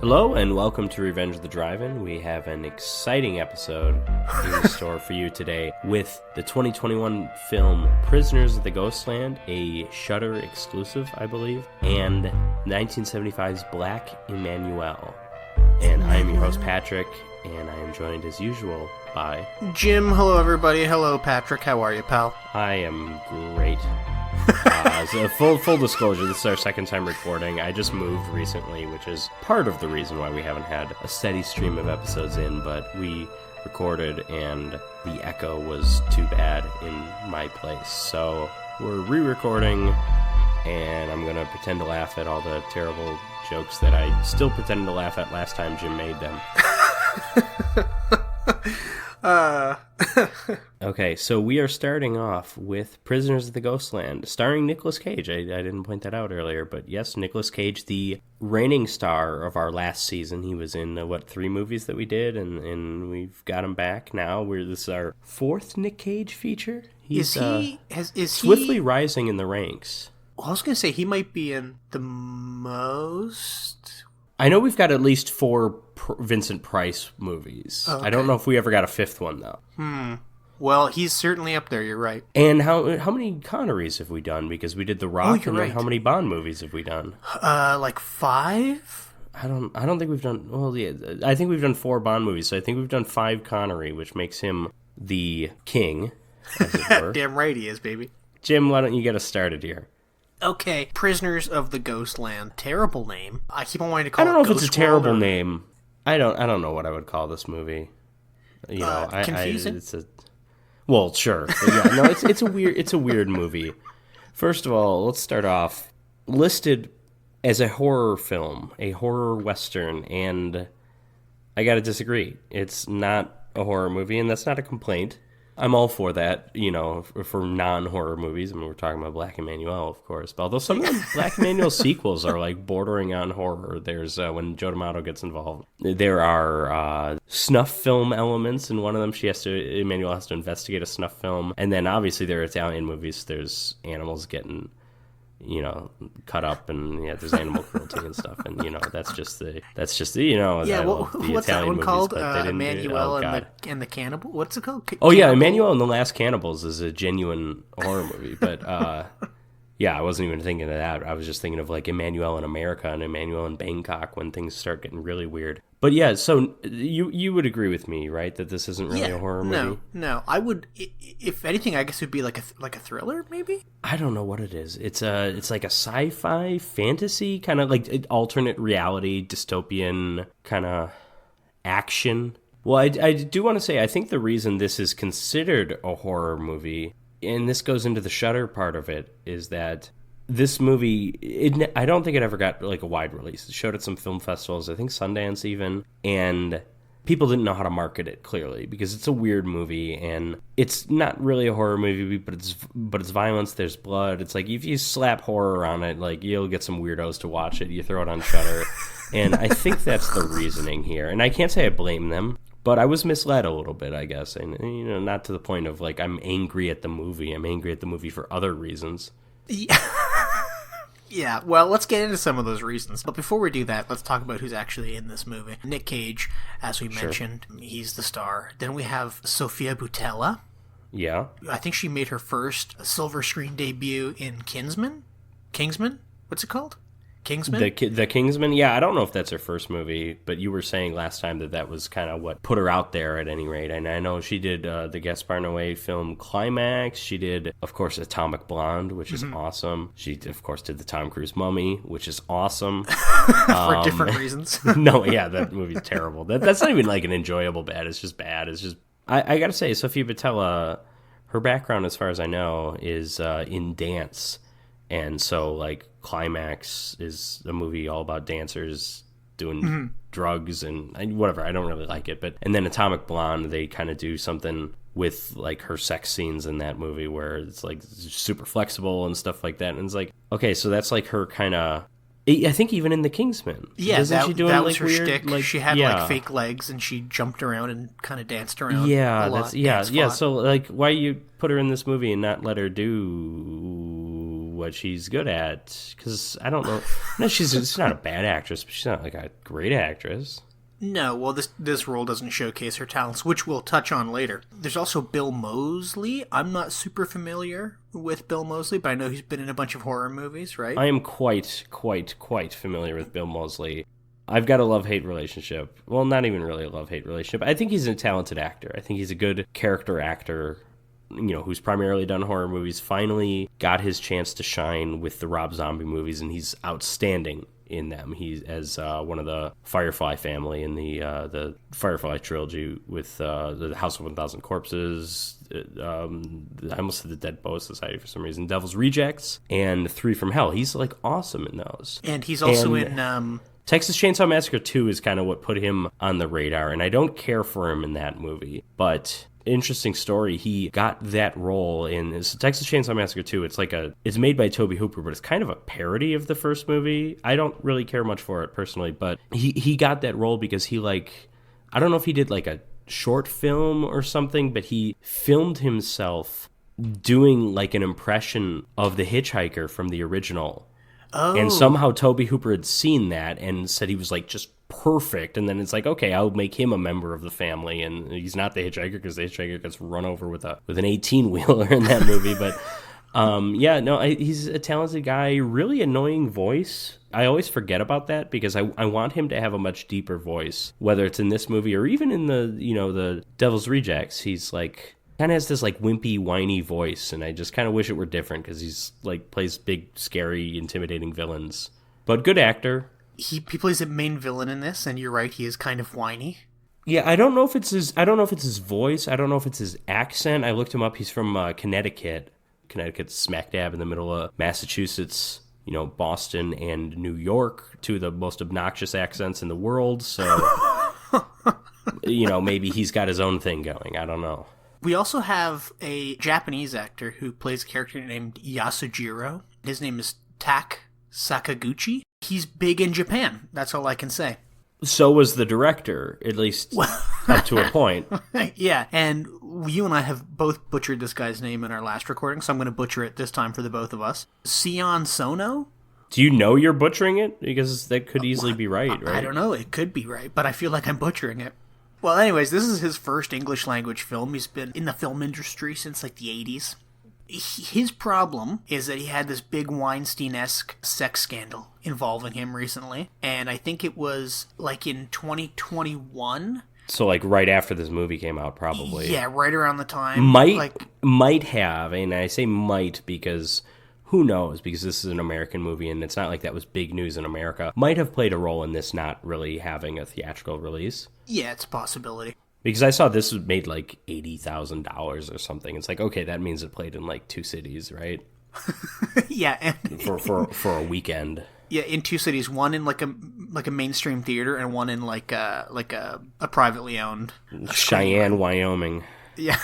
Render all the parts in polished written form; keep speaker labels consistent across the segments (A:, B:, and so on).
A: Hello and welcome to Revenge of the Drive-In. We have an exciting episode in store for you today with the 2021 film Prisoners of the Ghostland, a Shudder exclusive, I believe, and 1975's Black Emanuelle. And I am your host, Patrick, and I am joined as usual by...
B: Jim. Hello, everybody. Hello, Patrick. How are you, pal?
A: I am great. So full disclosure, this is our second time recording. I just moved recently, which is part of the reason why we haven't had a steady stream of episodes in, but we recorded and the echo was too bad in my place. So we're re-recording, and I'm going to pretend to laugh at all the terrible jokes that I still pretended to laugh at last time Jim made them. Okay, so we are starting off with Prisoners of the Ghostland, starring Nicolas Cage. I didn't point that out earlier, but yes, Nicolas Cage, the reigning star of our last season. He was in, 3 movies that we did, and we've got him back now. This is our 4th Nick Cage feature. He's swiftly rising in the ranks.
B: Well, I was going to say, he might be in the most...
A: I know we've got at least 4 Vincent Price movies. Oh, okay. I don't know if we ever got a 5th one, though.
B: Well, he's certainly up there, you're right.
A: And how many Connerys have we done? Because we did The Rock, and then how many Bond movies have we done?
B: Like 5?
A: I don't think we've done... Well, yeah, I think we've done 4 Bond movies, so I think we've done 5 Connery, which makes him the king, as it were.
B: Damn right he is, baby.
A: Jim, why don't you get us started here?
B: Okay, Prisoners of the Ghostland. Terrible name. I keep on wanting to call it
A: I don't know if
B: Ghost
A: it's a terrible
B: World
A: name. I don't know what I would call this movie. You know,
B: confusing?
A: Well, sure. But yeah, no, it's a weird movie. First of all, let's start off listed as a horror film, a horror western, and I got to disagree. It's not a horror movie, and that's not a complaint. I'm all for that, you know, for non-horror movies. I mean, we're talking about Black Emanuelle, of course. But although some of the Black Emanuelle sequels are, like, bordering on horror. There's, when Joe D'Amato gets involved, there are snuff film elements in one of them. Emanuelle has to investigate a snuff film. And then, obviously, there are Italian movies. There's animals getting, you know, cut up, and yeah, there's animal cruelty and stuff. And, you know, that's just the you know,
B: yeah,
A: the
B: what's that one
A: movies,
B: called?
A: Emanuelle
B: and the Cannibal? What's it called?
A: Oh, yeah, Emanuelle and the Last Cannibals is a genuine horror movie. But, yeah, I wasn't even thinking of that. I was just thinking of, like, Emanuelle in America and Emanuelle in Bangkok when things start getting really weird. But, yeah, so you would agree with me, right, that this isn't really a horror movie?
B: No. I would, if anything, I guess it would be like a thriller, maybe?
A: I don't know what it is. It's like a sci-fi fantasy, kind of like alternate reality, dystopian kind of action. Well, I do want to say, I think the reason this is considered a horror movie, and this goes into the Shudder part of it, is that this movie, I don't think it ever got like a wide release. It showed at some film festivals, I think Sundance even, and people didn't know how to market it clearly because it's a weird movie and it's not really a horror movie, but it's violence. There's blood. It's like if you slap horror on it, like you'll get some weirdos to watch it. You throw it on Shudder, and I think that's the reasoning here. And I can't say I blame them. But I was misled a little bit, I guess. And, you know, not to the point of, like, I'm angry at the movie. I'm angry at the movie for other reasons.
B: Yeah, well, let's get into some of those reasons. But before we do that, let's talk about who's actually in this movie. Nick Cage, as we mentioned, he's the star. Then we have Sofia Boutella.
A: Yeah.
B: I think she made her first silver screen debut in Kingsman? What's it called? Kingsman?
A: The Kingsman? Yeah, I don't know if that's her first movie, but you were saying last time that was kind of what put her out there at any rate. And I know she did the Gaspar Noé film Climax. She did, of course, Atomic Blonde, which is awesome. She, of course, did the Tom Cruise Mummy, which is awesome.
B: For different reasons.
A: No, yeah, that movie's terrible. That's not even like an enjoyable bad. It's just bad. It's just... I gotta say, Sofia Boutella, her background, as far as I know, is in dance. And so, like, Climax is a movie all about dancers doing drugs and whatever. I don't really like it. And then Atomic Blonde, they kind of do something with, like, her sex scenes in that movie where it's, like, super flexible and stuff like that. And it's like, okay, so that's, like, her kind of... I think even in The Kingsman.
B: Yeah,
A: that
B: was her shtick. Like, she had, like, fake legs and she jumped around and kind of danced around a lot.
A: Yeah. So, like, why you put her in this movie and not let her do what she's good at. Because I don't know. No, she's not a bad actress, but she's not like a great actress.
B: No, well, this role doesn't showcase her talents, which we'll touch on later. There's also Bill Moseley. I'm not super familiar with Bill Moseley, but I know he's been in a bunch of horror movies, right?
A: I am quite familiar with Bill Moseley. I've got a love-hate relationship. Well, not even really a love-hate relationship. I think he's a talented actor. I think he's a good character actor, who's primarily done horror movies, finally got his chance to shine with the Rob Zombie movies, and he's outstanding in them. He's as one of the Firefly family in the Firefly trilogy with the House of 1,000 Corpses. I almost said the Dead Poets Society for some reason. Devil's Rejects and Three from Hell. He's like awesome in those.
B: And he's also in
A: Texas Chainsaw Massacre 2 is kind of what put him on the radar, and I don't care for him in that movie, but interesting story. He got that role in Texas Chainsaw Massacre 2. It's made by Tobe Hooper, but it's kind of a parody of the first movie. I don't really care much for it personally, but he got that role because he I don't know if he did like a short film or something, but he filmed himself doing like an impression of the hitchhiker from the original.
B: Oh.
A: And somehow Tobe Hooper had seen that and said he was like just perfect, and then it's like, okay, I'll make him a member of the family, and he's not the hitchhiker because the hitchhiker gets run over with an 18-wheeler in that movie. But he's a talented guy, really annoying voice. I always forget about that because I want him to have a much deeper voice, whether it's in this movie or even in the Devil's Rejects. He's like kind of has this like wimpy, whiny voice, and I just kind of wish it were different because he's like plays big, scary, intimidating villains. But good actor.
B: He plays a main villain in this, and you're right, he is kind of whiny.
A: Yeah, I don't know if it's his voice. I don't know if it's his accent. I looked him up. He's from Connecticut. Connecticut's smack dab in the middle of Massachusetts, Boston and New York, two of the most obnoxious accents in the world. So, maybe he's got his own thing going. I don't know.
B: We also have a Japanese actor who plays a character named Yasujiro. His name is Tak Sakaguchi. He's big in Japan. That's all I can say.
A: So was the director, at least up to a point.
B: Yeah, and you and I have both butchered this guy's name in our last recording, so I'm going to butcher it this time for the both of us. Sion Sono?
A: Do you know you're butchering it? Because that could easily be right?
B: I don't know. It could be right, but I feel like I'm butchering it. Well, anyways, this is his first English language film. He's been in the film industry since like the 80s. His problem is that he had this big Weinstein-esque sex scandal involving him recently, and I think it was like in 2021.
A: So like right after this movie came out, probably.
B: Yeah, right around the time.
A: Might have, and I say might because who knows, because this is an American movie and it's not like that was big news in America. Might have played a role in this not really having a theatrical release.
B: Yeah, it's a possibility.
A: Because I saw this was made like $80,000 or something. It's like, okay, that means it played in like 2 cities, right?
B: Yeah, and
A: for a weekend.
B: Yeah, in 2 cities, one in like a mainstream theater and one in like a privately owned
A: Cheyenne, Wyoming.
B: Yeah.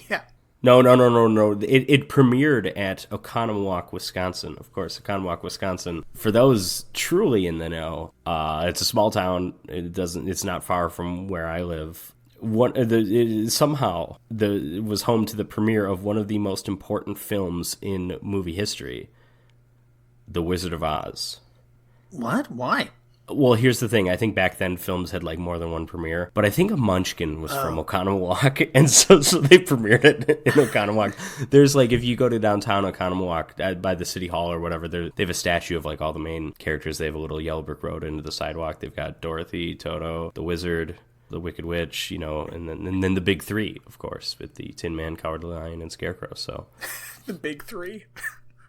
B: Yeah.
A: No. It premiered at Oconomowoc, Wisconsin. Of course, Oconomowoc, Wisconsin. For those truly in the know, it's a small town. It's not far from where I live. It was home to the premiere of one of the most important films in movie history, The Wizard of Oz.
B: What? Why?
A: Well, here's the thing. I think back then films had like more than one premiere, but I think a Munchkin was from Oconomowoc, and so they premiered it in Oconomowoc. There's like, if you go to downtown Oconomowoc by the city hall or whatever, they have a statue of like all the main characters. They have a little yellow brick road into the sidewalk. They've got Dorothy, Toto, the Wizard, the Wicked Witch, and then the big three, of course, with the Tin Man, Cowardly Lion, and Scarecrow. So
B: the big three.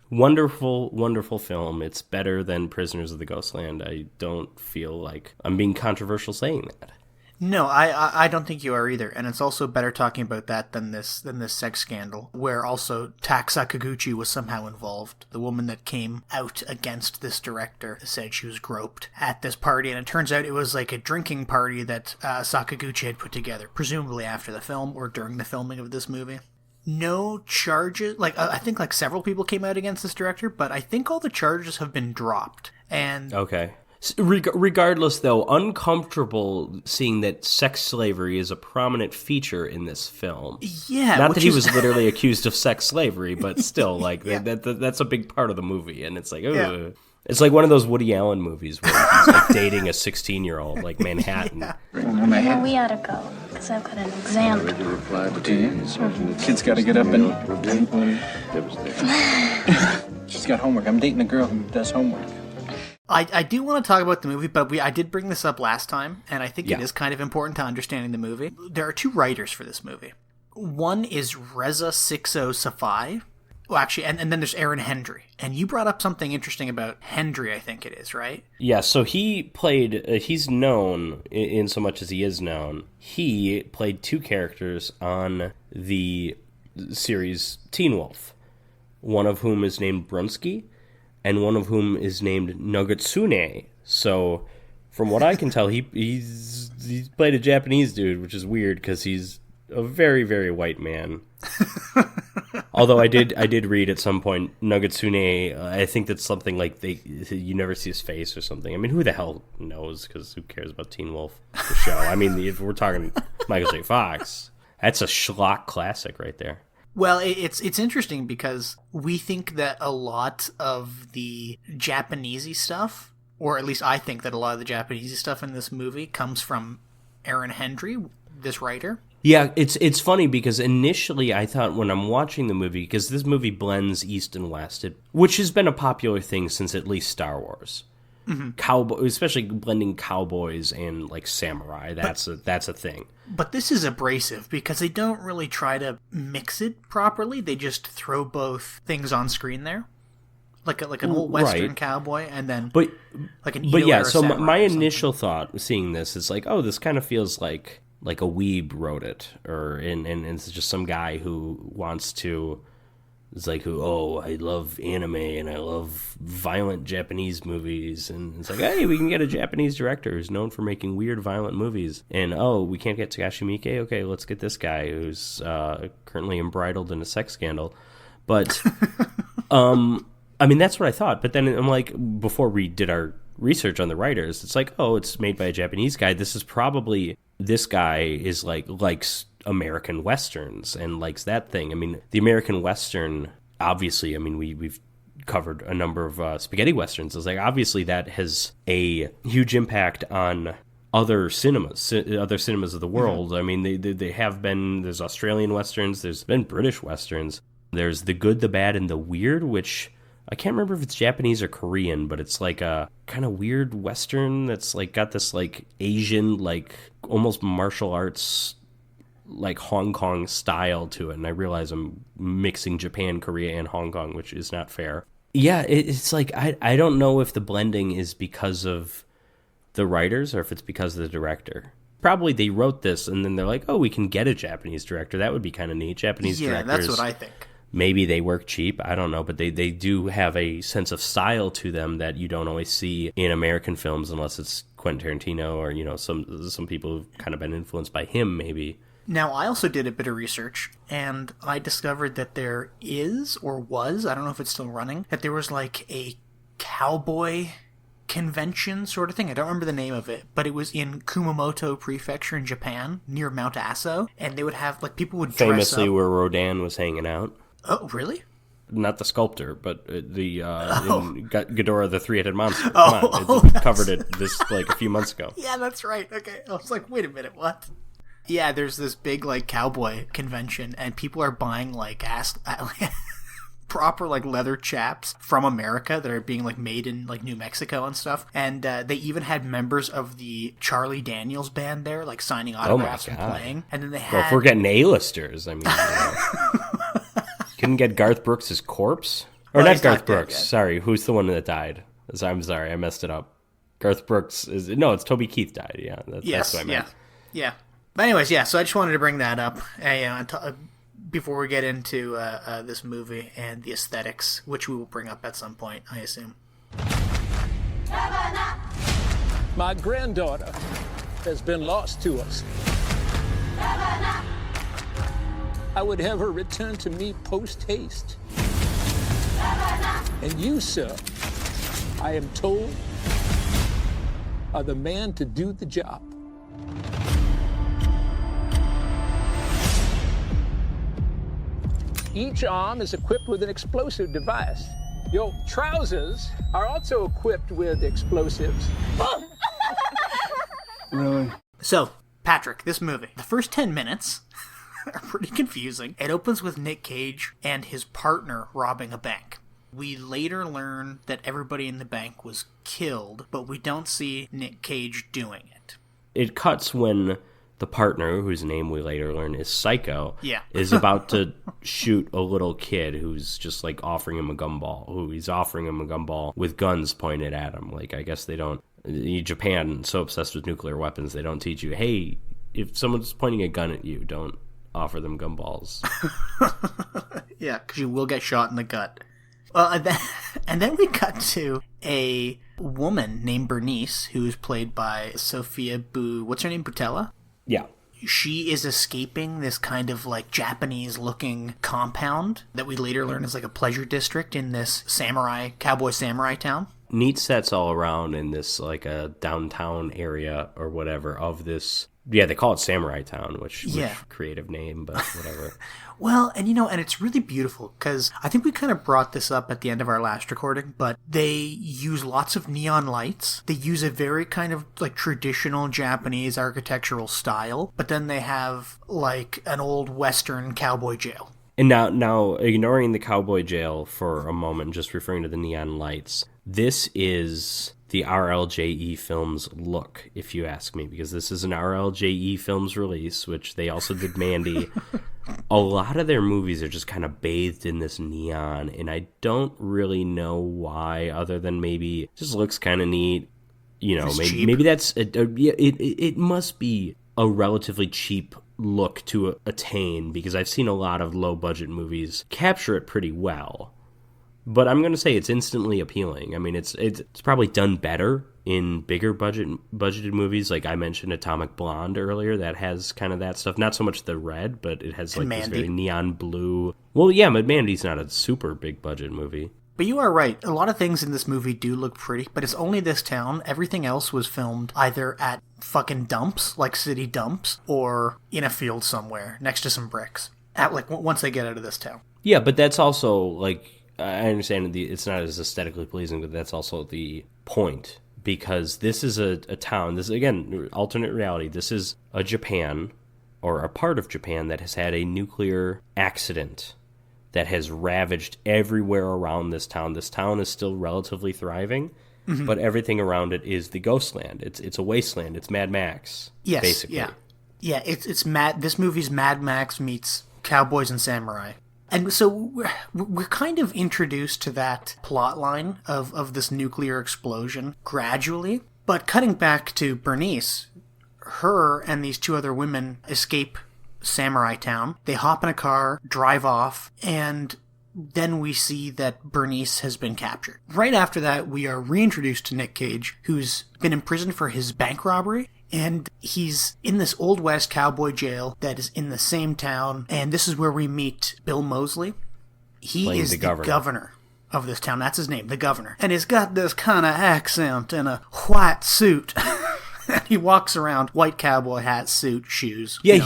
A: Wonderful, wonderful film. It's better than Prisoners of the Ghostland. I don't feel like I'm being controversial saying that.
B: No, I don't think you are either. And it's also better talking about that than this sex scandal, where also Tak Sakaguchi was somehow involved. The woman that came out against this director said she was groped at this party, and it turns out it was like a drinking party that Sakaguchi had put together, presumably after the film or during the filming of this movie. No charges, I think several people came out against this director, but I think all the charges have been dropped. And
A: okay. Regardless, though, uncomfortable seeing that sex slavery is a prominent feature in this film.
B: Yeah,
A: not that he was literally accused of sex slavery, but still, like
B: Yeah.
A: that's a big part of the movie, and it's like,
B: Yeah.
A: It's like one of those Woody Allen movies where he's like dating a 16-year-old, like Manhattan.
B: Yeah.
C: Well, we ought to go, because I've got an exam.
D: Kid's got to get up and... She's got homework. I'm dating a girl who does homework.
B: I do want to talk about the movie, but I did bring this up last time, and I think
A: Yeah.
B: it is kind of important to understanding the movie. There are two writers for this movie. One is Reza Sixo Safai. Well, actually, and then there's Aaron Hendry. And you brought up something interesting about Hendry, I think it is, right?
A: Yeah, so he played, he's known, in so much as he is known, he played two characters on the series Teen Wolf, one of whom is named Brunsky, and one of whom is named Nogutsune. So, from what I can tell, he's played a Japanese dude, which is weird, because he's a very, very white man. Although I did read at some point Nogutsune. I think that's something like you never see his face or something. I mean, who the hell knows? Because who cares about Teen Wolf, the show? I mean, if we're talking Michael J. Fox, that's a schlock classic right there.
B: Well, it's interesting because we think that a lot of the Japanesey stuff, or at least I think that a lot of the Japanesey stuff in this movie comes from Aaron Hendry, this writer.
A: Yeah, it's funny because initially I thought when I'm watching the movie, because this movie blends East and West, which has been a popular thing since at least Star Wars. Mm-hmm. Cowboy, especially blending cowboys and like samurai. That's a thing.
B: But this is abrasive because they don't really try to mix it properly. They just throw both things on screen there, like an old Western cowboy, and then like an Edo
A: but yeah.
B: era
A: So
B: samurai
A: my
B: or something.
A: initial thought seeing this is like, oh, this kind of feels like a weeb wrote it, and it's just some guy who wants to. It's like, I love anime and I love violent Japanese movies. And it's like, hey, we can get a Japanese director who's known for making weird, violent movies. And, we can't get Takashi Miike? Okay, let's get this guy who's currently embroiled in a sex scandal. But, I mean, that's what I thought. But then I'm like, before we did our research on the writers, it's like, it's made by a Japanese guy. This guy is likes American Westerns and likes that thing. I mean, the American Western, obviously, I mean, we've covered a number of spaghetti Westerns. It's like, obviously, that has a huge impact on other cinemas of the world. Mm-hmm. I mean, they have been, there's Australian Westerns, there's been British Westerns. There's the good, the bad, and the weird, which I can't remember if it's Japanese or Korean, but it's like a kind of weird Western that's like got this like Asian, like almost martial arts, like Hong Kong style to it. And I realize I'm mixing Japan, Korea, and Hong Kong, which is not fair. Yeah, it's like, I don't know if the blending is because of the writers or if it's because of the director. Probably they wrote this and then they're like, we can get a Japanese director. That would be kind of neat. Japanese directors.
B: Yeah, that's what I think.
A: Maybe they work cheap. I don't know. But they do have a sense of style to them that you don't always see in American films unless it's Quentin Tarantino or, some people who've kind of been influenced by him maybe.
B: Now, I also did a bit of research, and I discovered that there is, or was, I don't know if it's still running, that there was like a cowboy convention sort of thing. I don't remember the name of it, but it was in Kumamoto Prefecture in Japan, near Mount Aso, and they would have, like, people would dress
A: Famously
B: up.
A: where Rodin was hanging out.
B: Oh, really?
A: Not the sculptor, but the in Ghidorah the Three-Headed Monster. Come on, we covered it a few months ago.
B: Yeah, that's right. Okay, I was like, wait a minute, what? Yeah, there's this big, like, cowboy convention, and people are buying, like, proper, like, leather chaps from America that are being, like, made in, like, New Mexico and stuff. And they even had members of the Charlie Daniels band there, like, signing autographs and playing. And then they had...
A: Well, if we're getting A-listers, I mean... Couldn't get Garth Brooks' corpse? Or not Garth Brooks, sorry. Who's the one that died? I'm sorry, I messed it up. Garth Brooks is... No, it's Toby Keith died, yeah. That's what I meant.
B: Yeah. But anyways, yeah, so I just wanted to bring that up before we get into this movie and the aesthetics, which we will bring up at some point, I assume.
E: My granddaughter has been lost to us. I would have her return to me post-haste. And you, sir, I am told, are the man to do the job. Each arm is equipped with an explosive device. Your trousers are also equipped with explosives.
D: Really?
B: So, Patrick, this movie, the first 10 minutes are pretty confusing. It opens with Nick Cage and his partner robbing a bank. We later learn that everybody in the bank was killed, but we don't see Nick Cage doing it.
A: It cuts when the partner, whose name we later learn is Psycho,
B: Yeah.
A: is about to shoot a little kid who's just like offering him a gumball. He's offering him a gumball with guns pointed at him. Like, I guess they don't. Japan, so obsessed with nuclear weapons, they don't teach you, hey, if someone's pointing a gun at you, don't offer them gumballs.
B: Yeah, because you will get shot in the gut. Well, and then we cut to a woman named Bernice, who's played by Sophia what's her name, Butella?
A: Yeah.
B: She is escaping this kind of like Japanese-looking compound that we later learn is like a pleasure district in this cowboy samurai town.
A: Neat sets all around in this like a downtown area or whatever of this. Yeah, they call it Samurai Town, which creative name, but whatever.
B: Well, and and it's really beautiful because I think we kind of brought this up at the end of our last recording, but they use lots of neon lights. They use a very kind of like traditional Japanese architectural style, but then they have like an old Western cowboy jail.
A: And now ignoring the cowboy jail for a moment, just referring to the neon lights, this is the RLJE Films look, if you ask me, because this is an RLJE Films release, which they also did Mandy. A lot of their movies are just kind of bathed in this neon, and I don't really know why, other than maybe it just looks kind of neat. Maybe that's it must be a relatively cheap look to attain, because I've seen a lot of low budget movies capture it pretty well. But I'm going to say it's instantly appealing. I mean, it's probably done better in bigger budgeted movies. Like I mentioned Atomic Blonde earlier, that has kind of that stuff. Not so much the red, but it has like this very neon blue. Well, yeah, but Mandy's not a super big budget movie.
B: But you are right. A lot of things in this movie do look pretty, but it's only this town. Everything else was filmed either at fucking dumps, like city dumps, or in a field somewhere next to some bricks. Once they get out of this town.
A: Yeah, but that's also like, I understand it's not as aesthetically pleasing, but that's also the point, because this is a town. This is, again, alternate reality. This is a Japan, or a part of Japan, that has had a nuclear accident that has ravaged everywhere around this town. This town is still relatively thriving, but everything around it is the Ghostland. It's a wasteland. It's Mad Max, basically.
B: Yeah. It's Mad. This movie's Mad Max meets cowboys and samurai. And so we're kind of introduced to that plot line of this nuclear explosion gradually. But cutting back to Bernice, her and these two other women escape Samurai Town. They hop in a car, drive off, and then we see that Bernice has been captured. Right after that, we are reintroduced to Nick Cage, who's been imprisoned for his bank robbery. And he's in this Old West cowboy jail that is in the same town. And this is where we meet Bill Moseley. He is the governor of this town. That's his name, the governor. And he's got this kind of accent and a white suit. He walks around, white cowboy hat, suit, shoes.
A: Yeah,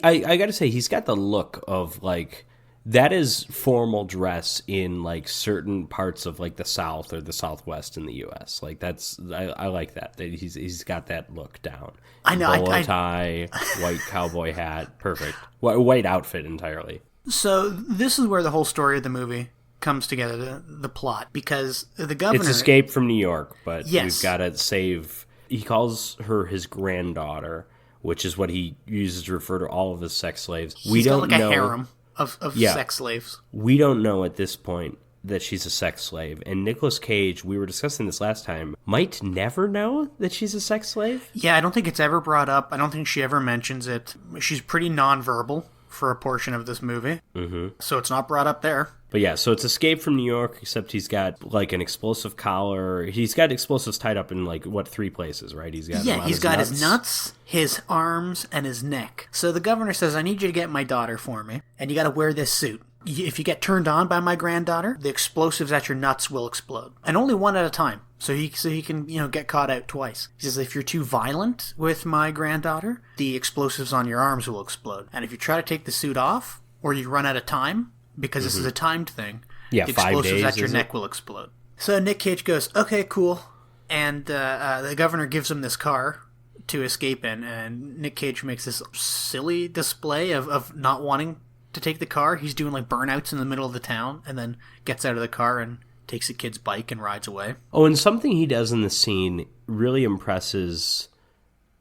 A: I got to say, he's got the look of, like, that is formal dress in, like, certain parts of, like, the South or the Southwest in the U.S. Like, that's, I like that. He's got that look down.
B: I know.
A: Bolo tie, white cowboy hat, perfect. White outfit entirely.
B: So this is where the whole story of the movie comes together, the plot, because the governor...
A: It's escape from New York, but
B: yes.
A: We've got to save... He calls her his granddaughter, which is what he uses to refer to all of his sex slaves.
B: He's got like a harem of sex slaves.
A: We don't know at this point that she's a sex slave. And Nicolas Cage, we were discussing this last time, might never know that she's a sex slave?
B: Yeah, I don't think it's ever brought up. I don't think she ever mentions it. She's pretty nonverbal for a portion of this movie. Mm-hmm. So it's not brought up there.
A: But yeah, so it's escape from New York, except he's got like an explosive collar. He's got explosives tied up in like, 3 places, right? He's got
B: his nuts, his arms, and his neck. So the governor says, I need you to get my daughter for me, and you got to wear this suit. If you get turned on by my granddaughter, the explosives at your nuts will explode. And only one at a time. So he can, get caught out twice. He says, if you're too violent with my granddaughter, the explosives on your arms will explode. And if you try to take the suit off, or you run out of time, because this is a timed thing, the
A: 5
B: explosives
A: days,
B: at your neck will explode. So Nick Cage goes, okay, cool. And the governor gives him this car to escape in, and Nick Cage makes this silly display of not wanting to take the car. He's doing like burnouts in the middle of the town, and then gets out of the car and takes a kid's bike and rides away.
A: Oh, and something he does in the scene really impresses,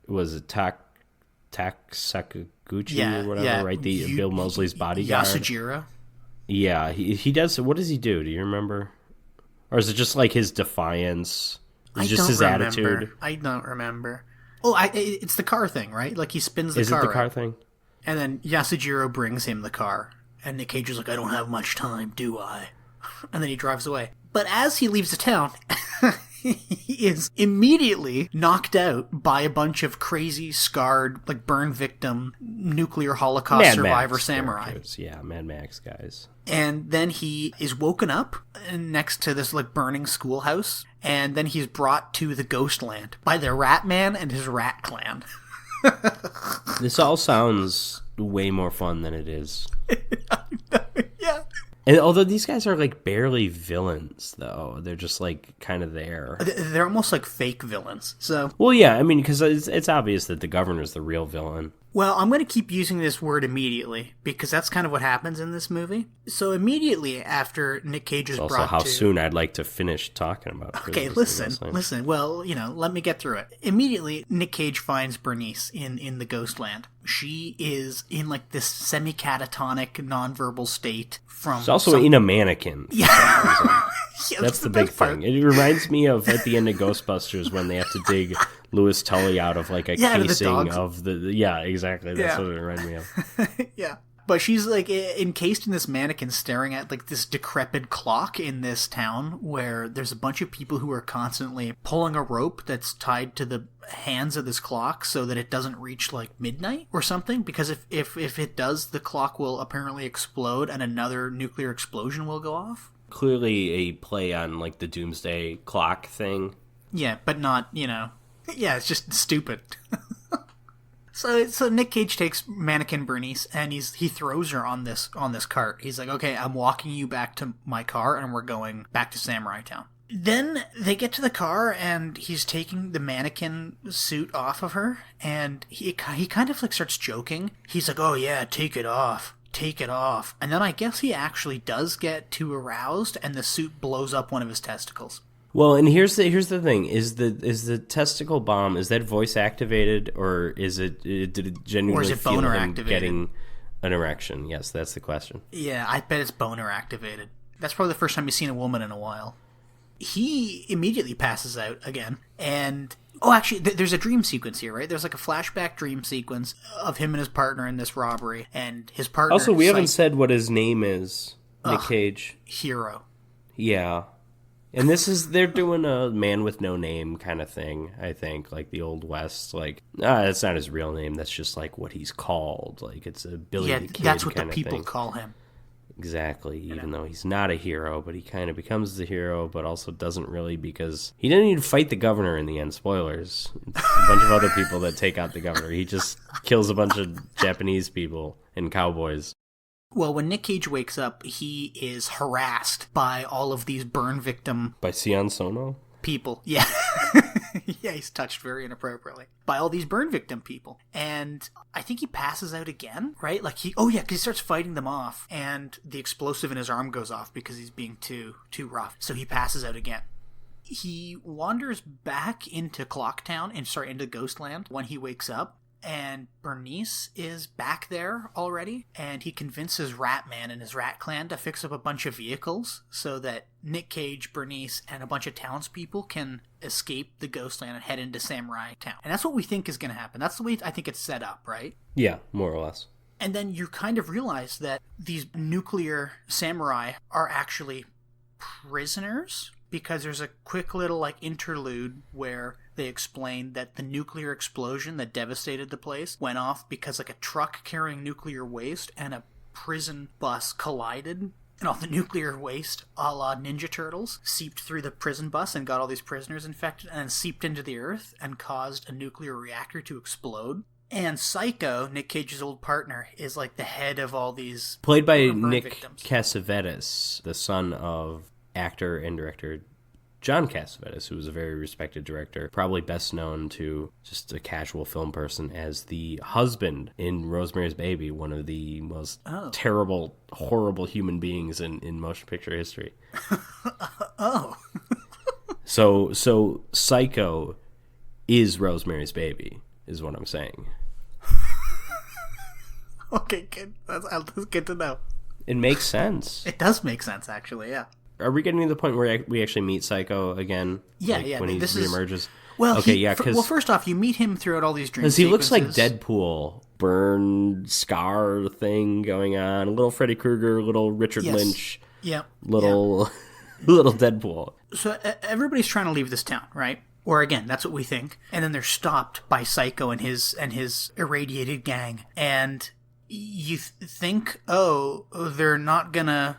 A: was it Sakaguchi or whatever, right? The Bill Moseley's bodyguard.
B: Yasujiro.
A: Yeah, he does. What does he do? Do you remember? Or is it just like his defiance? Attitude?
B: I don't remember. Oh, it's the car thing, right? Like he spins the car.
A: Is it the car thing?
B: And then Yasujiro brings him the car. And Nick Cage is like, I don't have much time, do I? And then he drives away. But as he leaves the town, he is immediately knocked out by a bunch of crazy, scarred, like burn victim, nuclear Holocaust
A: Mad
B: survivor
A: Max
B: samurai.
A: characters. Yeah, Mad Max guys.
B: And then he is woken up next to this like burning schoolhouse. And then he's brought to the Ghostland by the Rat Man and his rat clan.
A: This all sounds way more fun than it is.
B: Yeah.
A: And although these guys are like barely villains, though, they're just like kind of there.
B: They're almost like fake villains. So,
A: well, yeah, I mean, because it's obvious that the governor's the real villain.
B: Well, I'm going to keep using this word immediately because that's kind of what happens in this movie. So immediately after Nick Cage is brought to...
A: Also, how soon I'd like to finish talking about...
B: Okay, listen. Well, let me get through it. Immediately, Nick Cage finds Bernice in the Ghostland. She is in like this semi-catatonic, nonverbal state from...
A: She's also in a mannequin.
B: Yeah.
A: Yeah, that's the big thing. It reminds me of at the end of Ghostbusters when they have to dig Louis Tully out of like a casing of the yeah, exactly. That's what it reminded me of.
B: Yeah. But she's like encased in this mannequin staring at like this decrepit clock in this town where there's a bunch of people who are constantly pulling a rope that's tied to the hands of this clock so that it doesn't reach like midnight or something, because if it does, the clock will apparently explode and another nuclear explosion will go off.
A: Clearly a play on like the doomsday clock thing.
B: Yeah, but not, yeah, it's just stupid. So Nick Cage takes mannequin Bernice and he throws her on this cart. He's like, okay, I'm walking you back to my car and we're going back to Samurai Town. Then they get to the car and he's taking the mannequin suit off of her and he kind of like starts joking. He's like, oh yeah, take it off. And then I guess he actually does get too aroused and the suit blows up one of his testicles.
A: Well, and here's the thing: is the testicle bomb, is that voice activated, or did it genuinely feel
B: boner
A: him
B: activated?
A: Getting an erection? Yes, that's the question.
B: Yeah, I bet it's boner activated. That's probably the first time you've seen a woman in a while. He immediately passes out again, and actually, there's a dream sequence here, right? There's like a flashback dream sequence of him and his partner in this robbery, and his partner.
A: Also, we haven't said what his name is. Nick Cage.
B: Hero.
A: Yeah. And they're doing a man with no name kind of thing, I think, like the Old West. Like, that's not his real name. That's just like what he's called. Like, it's a Billy the Kid
B: that's what
A: kind
B: the
A: of
B: people
A: thing.
B: call him.
A: Exactly, even though he's not a hero, but he kind of becomes the hero, but also doesn't really, because he didn't even fight the governor in the end. Spoilers. It's a bunch of other people that take out the governor. He just kills a bunch of Japanese people and cowboys.
B: Well, when Nick Cage wakes up, he is harassed by all of these burn victim...
A: By Sion Sono?
B: People, yeah. Yeah, he's touched very inappropriately. By all these burn victim people. And I think he passes out again, right? Like because he starts fighting them off, and the explosive in his arm goes off because he's being too rough. So he passes out again. He wanders back into into Ghostland when he wakes up. And Bernice is back there already, and he convinces Ratman and his Rat Clan to fix up a bunch of vehicles so that Nick Cage, Bernice, and a bunch of townspeople can escape the Ghostland and head into Samurai Town. And that's what we think is going to happen. That's the way I think it's set up, right?
A: Yeah, more or less.
B: And then you kind of realize that these nuclear samurai are actually prisoners, because there's a quick little like interlude where they explain that the nuclear explosion that devastated the place went off because like a truck carrying nuclear waste and a prison bus collided, and all the nuclear waste, a la Ninja Turtles, seeped through the prison bus and got all these prisoners infected, and then seeped into the earth and caused a nuclear reactor to explode. And Psycho, Nick Cage's old partner, is like the head of all these
A: played by Nick
B: victims.
A: Cassavetes, the son of actor and director John Cassavetes, who was a very respected director, probably best known to just a casual film person as the husband in Rosemary's Baby, one of the most terrible, horrible human beings in motion picture history.
B: Oh.
A: So Psycho is Rosemary's Baby, is what I'm saying.
B: Okay, good. That's good to know.
A: It makes sense.
B: It does make sense, actually, yeah.
A: Are we getting to the point where we actually meet Psycho again?
B: Yeah.
A: When he reemerges?
B: Well,
A: okay,
B: well, first off, you meet him throughout all these dream
A: because
B: sequences.
A: he looks like Deadpool, burn scar thing going on. A little Freddy Krueger, little Richard Lynch, little Deadpool.
B: So everybody's trying to leave this town, right? Or again, that's what we think. And then they're stopped by Psycho and his irradiated gang, and you think, they're not gonna.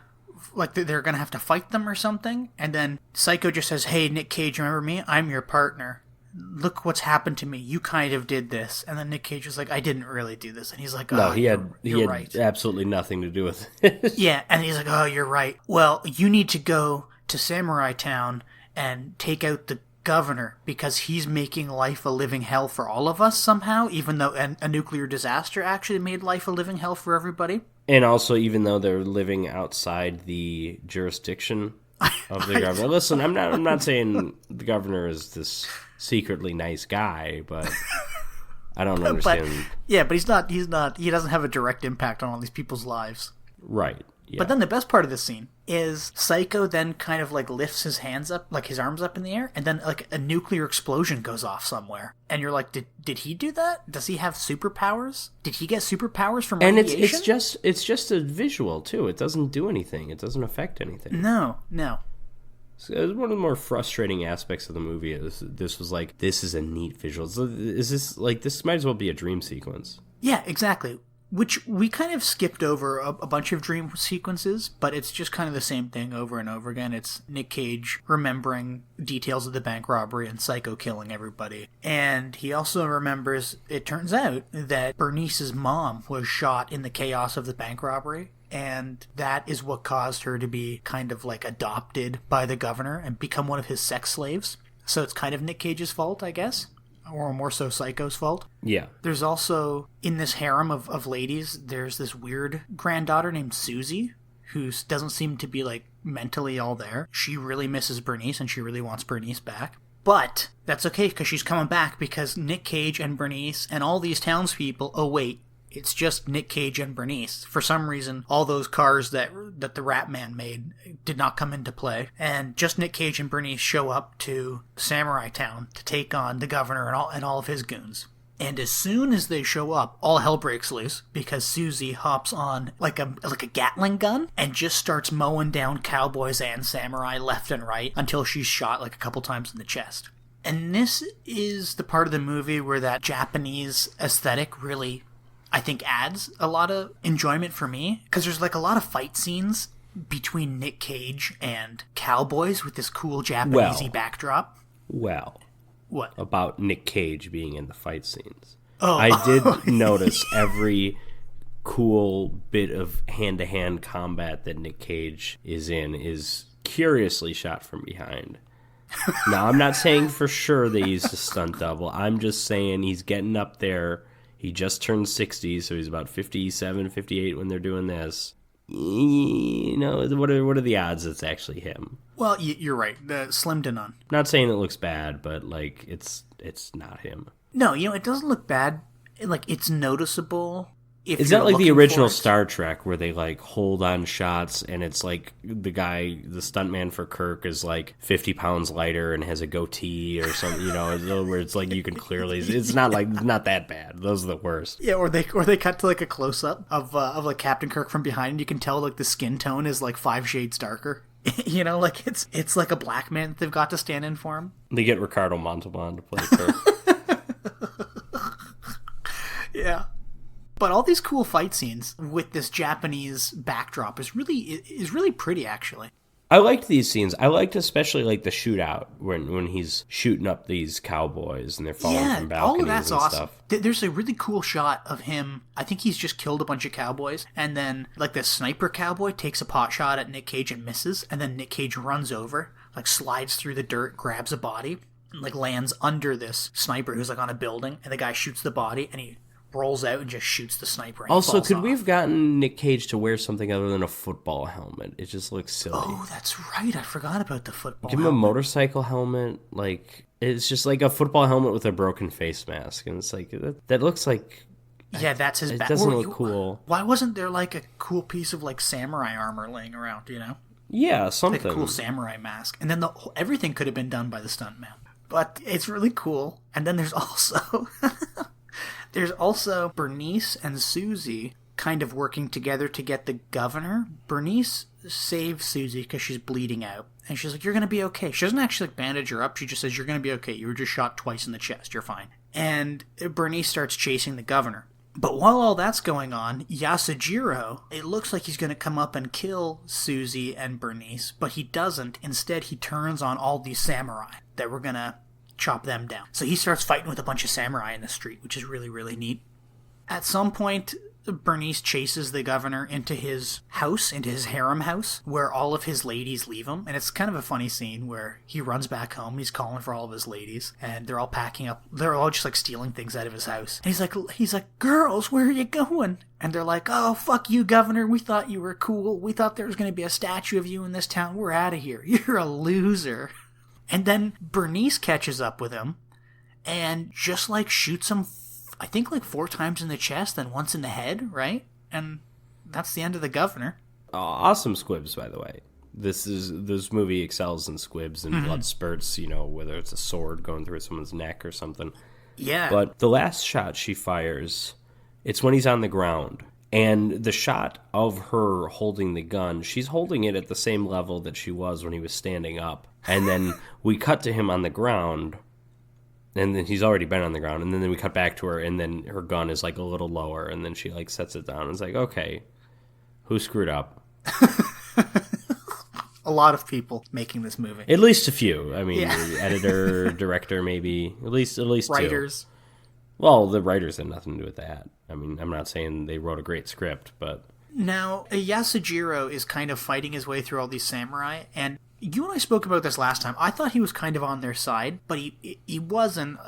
B: Like, they're going to have to fight them or something. And then Psycho just says, hey, Nick Cage, remember me? I'm your partner. Look what's happened to me. You kind of did this. And then Nick Cage is like, I didn't really do this. And he's like,
A: no, he had
B: right.
A: absolutely nothing to do with it.
B: Yeah, and he's like, oh, you're right. Well, you need to go to Samurai Town and take out the governor because he's making life a living hell for all of us somehow, even though a nuclear disaster actually made life a living hell for everybody.
A: And also, even though they're living outside the jurisdiction of the governor. Listen, I'm not saying the governor is this secretly nice guy, but I don't understand.
B: But he's not. He doesn't have a direct impact on all these people's lives.
A: Right. Yeah.
B: But then the best part of this scene is Psycho then kind of like lifts his hands up, like his arms up in the air, and then like a nuclear explosion goes off somewhere. And you're like, did he do that? Does he have superpowers? Did he get superpowers from radiation?
A: And it's just a visual too. It doesn't do anything. It doesn't affect anything.
B: No.
A: So it was one of the more frustrating aspects of the movie. This was like, this is a neat visual. This might as well be a dream sequence.
B: Yeah, exactly. Which we kind of skipped over a bunch of dream sequences, but it's just kind of the same thing over and over again. It's Nick Cage remembering details of the bank robbery and Psycho killing everybody. And he also remembers, it turns out, that Bernice's mom was shot in the chaos of the bank robbery. And that is what caused her to be kind of like adopted by the governor and become one of his sex slaves. So it's kind of Nick Cage's fault, I guess. Or more so Psycho's fault.
A: Yeah.
B: There's also, in this harem of ladies, there's this weird granddaughter named Susie, who doesn't seem to be, like, mentally all there. She really misses Bernice, and she really wants Bernice back. But that's okay, because she's coming back, because Nick Cage and Bernice and all these townspeople, it's just Nick Cage and Bernice. For some reason, all those cars that the Rat Man made did not come into play. And just Nick Cage and Bernice show up to Samurai Town to take on the governor and all of his goons. And as soon as they show up, all hell breaks loose because Susie hops on like a Gatling gun and just starts mowing down cowboys and samurai left and right until she's shot like a couple times in the chest. And this is the part of the movie where that Japanese aesthetic really, I think, adds a lot of enjoyment for me, because there's like a lot of fight scenes between Nick Cage and cowboys with this cool Japanese-y backdrop.
A: Well,
B: what
A: about Nick Cage being in the fight scenes?
B: Oh,
A: I did notice every cool bit of hand-to-hand combat that Nick Cage is in is curiously shot from behind. Now, I'm not saying for sure they used a stunt double. I'm just saying he's getting up there. He just turned 60, so he's about 57, 58 when they're doing this. You know, what are the odds it's actually him?
B: Well, you're right. Slim to none.
A: Not saying it looks bad, but, like, it's not him.
B: No, it doesn't look bad. Like, it's noticeable.
A: Is that like the original Star Trek where they like hold on shots and it's like the stuntman for Kirk is like 50 pounds lighter and has a goatee or something, where it's like you can clearly, it's not that bad. Those are the worst.
B: Yeah, or they cut to like a close up of like Captain Kirk from behind and you can tell like the skin tone is like 5 shades darker. Like it's like a black man that they've got to stand in for him.
A: They get Ricardo Montalban to play Kirk.
B: Yeah. But all these cool fight scenes with this Japanese backdrop is really pretty, actually.
A: I liked these scenes. I liked especially like the shootout when he's shooting up these cowboys and they're falling from balconies
B: all of that's
A: and
B: awesome.
A: stuff.
B: There's a really cool shot of him. I think he's just killed a bunch of cowboys, and then like the sniper cowboy takes a pot shot at Nick Cage and misses, and then Nick Cage runs over, like slides through the dirt, grabs a body, and like lands under this sniper who's like on a building, and the guy shoots the body, and he rolls out and just shoots the sniper. And
A: also, could we have gotten Nick Cage to wear something other than a football helmet? It just looks silly.
B: Oh, that's right. I forgot about the football
A: Give him
B: helmet.
A: a motorcycle helmet. Like, it's just like a football helmet with a broken face mask. And it's like, that looks like...
B: Yeah, that's his...
A: It doesn't look cool.
B: Why wasn't there like a cool piece of like samurai armor laying around, you know?
A: Yeah, something.
B: Like a cool samurai mask. And then everything could have been done by the stuntman. But it's really cool. And then there's also... There's also Bernice and Susie kind of working together to get the governor. Bernice saves Susie because she's bleeding out. And she's like, you're going to be okay. She doesn't actually bandage her up. She just says, you're going to be okay. You were just shot twice in the chest. You're fine. And Bernice starts chasing the governor. But while all that's going on, Yasujiro, it looks like he's going to come up and kill Susie and Bernice, but he doesn't. Instead, he turns on all these samurai that were going to chop them down. So he starts fighting with a bunch of samurai in the street, which is really, really neat. At some point, Bernice chases the governor into his house, into his harem house, where all of his ladies leave him. And it's kind of a funny scene where he runs back home, he's calling for all of his ladies, and they're all packing up, they're all just like stealing things out of his house. And he's like, girls, where are you going? And they're like, oh, fuck you, governor, we thought you were cool, we thought there was going to be a statue of you in this town, we're out of here, you're a loser. And then Bernice catches up with him and just like shoots him, I think like 4 times in the chest and once in the head, right? And that's the end of the governor.
A: Awesome squibs, by the way. This movie excels in squibs and blood spurts, you know, whether it's a sword going through someone's neck or something.
B: Yeah.
A: But the last shot she fires, it's when he's on the ground. And the shot of her holding the gun, she's holding it at the same level that she was when he was standing up. And then we cut to him on the ground, and then he's already been on the ground. And then we cut back to her, and then her gun is like a little lower, and then she like sets it down. It's like, okay, who screwed up?
B: A lot of people making this movie.
A: At least a few. I mean, editor, director, maybe at least
B: writers.
A: 2. Well, the writers had nothing to do with that. I mean, I'm not saying they wrote a great script, but...
B: Now, Yasujiro is kind of fighting his way through all these samurai, and you and I spoke about this last time. I thought he was kind of on their side, but he wasn't.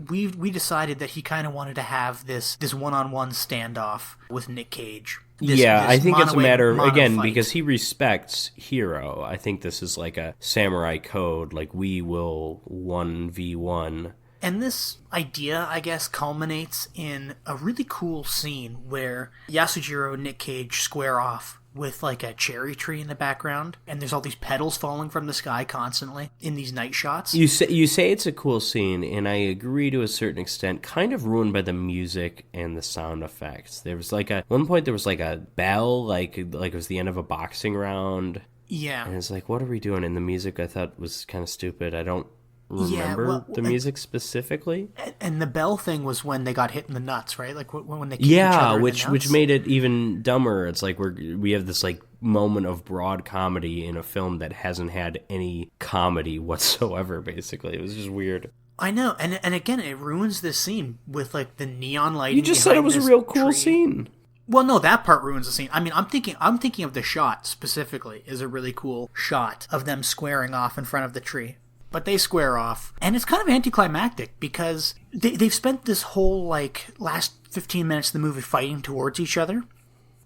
B: We decided that he kind of wanted to have this one-on-one standoff with Nick Cage.
A: I think it's a matter of, again,
B: fight.
A: because he respects Hero. I think this is like a samurai code, like we will 1v1.
B: And this idea, I guess, culminates in a really cool scene where Yasujiro and Nick Cage square off with like a cherry tree in the background, and there's all these petals falling from the sky constantly in these night shots.
A: You say it's a cool scene, and I agree to a certain extent, kind of ruined by the music and the sound effects. There was like one point there was like a bell, like it was the end of a boxing round.
B: Yeah.
A: And it's like, what are we doing? And the music I thought was kind of stupid. I don't remember the music specifically.
B: And the bell thing was when they got hit in the nuts, right? Like when they kicked each other
A: which made it even dumber. It's like we have this like moment of broad comedy in a film that hasn't had any comedy whatsoever. Basically, it was just weird.
B: I know, and again, it ruins this scene with like the neon lighting.
A: You just said it was a real cool scene.
B: Well, no, that part ruins the scene. I mean, I'm thinking of the shot specifically is a really cool shot of them squaring off in front of the tree. But they square off, and it's kind of anticlimactic because they've spent this whole like last 15 minutes of the movie fighting towards each other,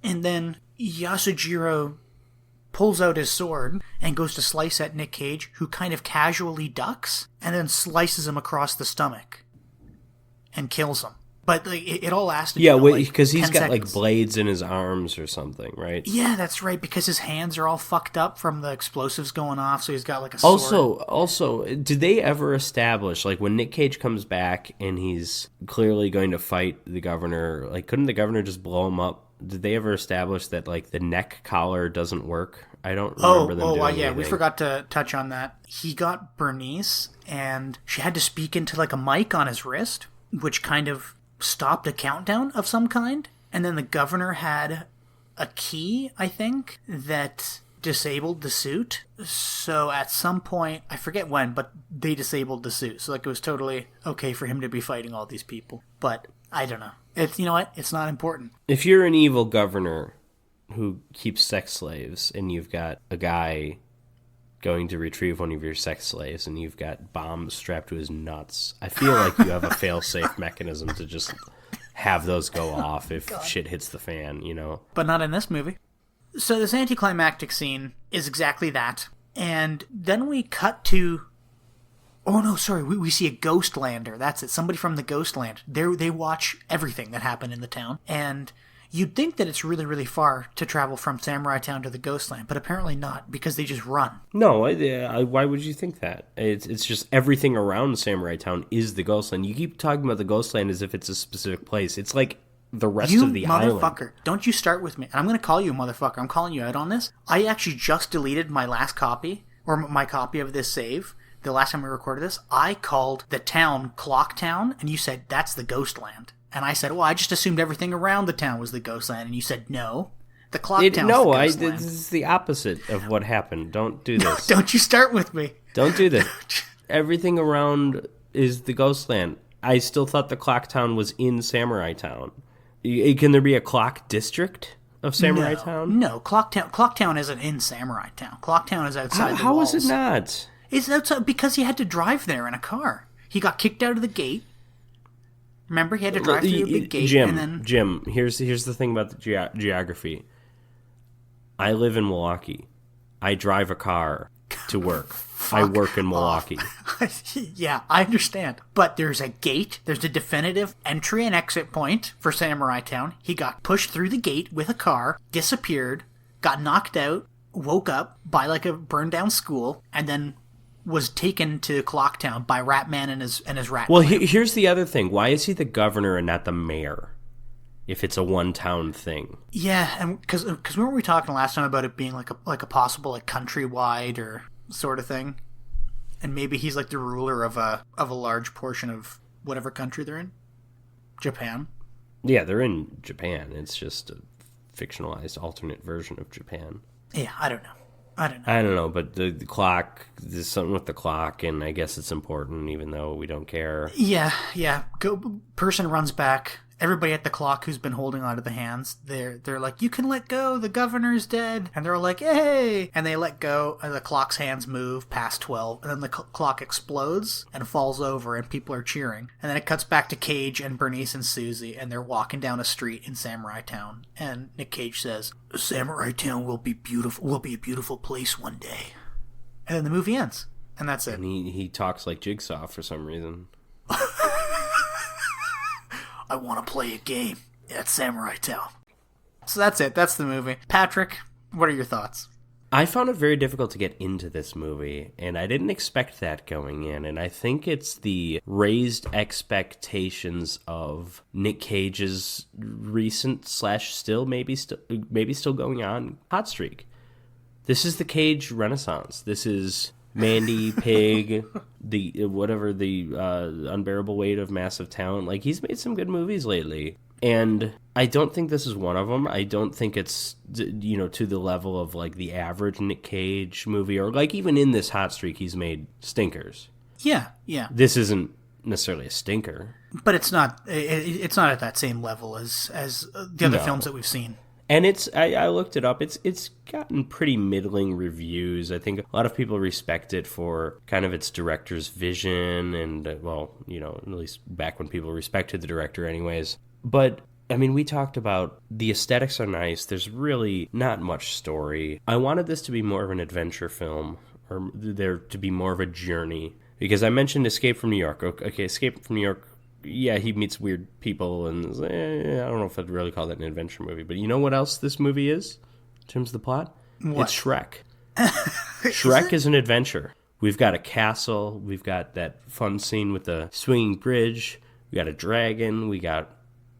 B: and then Yasujiro pulls out his sword and goes to slice at Nick Cage, who kind of casually ducks and then slices him across the stomach and kills him. But like, it all lasted.
A: Because he's got
B: seconds.
A: like blades in his arms or something, right?
B: Yeah, that's right. Because his hands are all fucked up from the explosives going off, so he's got like a sword.
A: Also, did they ever establish, like, when Nick Cage comes back and he's clearly going to fight the governor, like, couldn't the governor just blow him up? Did they ever establish that like the neck collar doesn't work? I don't remember them doing anything.
B: We forgot to touch on that. He got Bernice, and she had to speak into like a mic on his wrist, which kind of stopped a countdown of some kind, and then the governor had a key, I think, that disabled the suit. So at some point, I forget when, but they disabled the suit. So like it was totally okay for him to be fighting all these people. But I don't know. It's, you know what? It's not important.
A: If you're an evil governor who keeps sex slaves and you've got a guy going to retrieve one of your sex slaves and you've got bombs strapped to his nuts, I feel like you have a fail-safe mechanism to just have those go off if shit hits the fan, you know?
B: But not in this movie. So this anticlimactic scene is exactly that. And then we cut to... Oh, no, sorry. We see a Ghostlander. That's it. Somebody from the Ghostland. They watch everything that happened in the town. And you'd think that it's really, really far to travel from Samurai Town to the Ghostland, but apparently not, because they just run.
A: No, why would you think that? It's just everything around Samurai Town is the Ghostland. You keep talking about the Ghostland as if it's a specific place. It's like the rest of the island.
B: You motherfucker. Don't you start with me. And I'm going to call you a motherfucker. I'm calling you out on this. I actually just deleted my last copy, or my copy of this save. The last time we recorded this, I called the town Clock Town, and you said, that's the Ghostland. And I said, well, I just assumed everything around the town was the Ghostland. And you said, no, the Clock Town
A: no,
B: is the Ghostland.
A: This is the opposite of what happened. Don't do this.
B: Don't you start with me.
A: Don't do this. Everything around is the Ghostland. I still thought the Clock Town was in Samurai Town. Can there be a clock district of Samurai Town?
B: No, Clock Town isn't in Samurai Town. Clock Town is outside the walls.
A: How is it not?
B: It's outside because he had to drive there in a car. He got kicked out of the gate. Remember, he had to drive through a big gate.
A: Jim, here's the thing about the geography. I live in Milwaukee. I drive a car to work. I work in Milwaukee.
B: Yeah, I understand. But there's a gate. There's a definitive entry and exit point for Samurai Town. He got pushed through the gate with a car, disappeared, got knocked out, woke up by like a burned down school, and then was taken to Clocktown by Ratman and his rat.
A: Well, here's the other thing. Why is he the governor and not the mayor? If it's a one-town thing.
B: Yeah, and because remember we talking last time about it being like a possible like countrywide or sort of thing, and maybe he's like the ruler of a large portion of whatever country they're in. Japan. Yeah,
A: they're in Japan. It's just a fictionalized alternate version of Japan.
B: Yeah, I don't know. I
A: don't know, but the clock, there's something with the clock, and I guess it's important, even though we don't care.
B: Yeah. Person runs back. Everybody at the clock who's been holding onto the hands, they're like, you can let go, the governor's dead. And they're all like, hey! And they let go, and the clock's hands move past 12, and then the clock explodes and falls over, and people are cheering. And then it cuts back to Cage and Bernice and Susie, and they're walking down a street in Samurai Town. And Nick Cage says, Samurai Town will be a beautiful place one day. And then the movie ends. And that's it.
A: And he talks like Jigsaw for some reason.
B: I want to play a game at Samurai Town. So that's it. That's the movie. Patrick, what are your thoughts?
A: I found it very difficult to get into this movie, and I didn't expect that going in, and I think it's the raised expectations of Nick Cage's recent / maybe still going on hot streak. This is the Cage Renaissance. This is Mandy, Pig, the Unbearable Weight of Massive Talent. Like, he's made some good movies lately, and I don't think this is one of them. I don't think it's, to the level of like the average Nick Cage movie, or like even in this hot streak, he's made stinkers.
B: Yeah.
A: This isn't necessarily a stinker,
B: but it's not at that same level as the other films that we've seen.
A: And I looked it up. It's gotten pretty middling reviews. I think a lot of people respect it for kind of its director's vision, and at least back when people respected the director, anyways. But I mean, we talked about the aesthetics are nice. There's really not much story. I wanted this to be more of an adventure film, or there to be more of a journey, because I mentioned Escape from New York. Okay, Escape from New York. Yeah, he meets weird people, and I don't know if I'd really call that an adventure movie. But you know what else this movie is, in terms of the plot?
B: What?
A: It's Shrek. Shrek is an adventure. We've got a castle. We've got that fun scene with the swinging bridge. We got a dragon. We got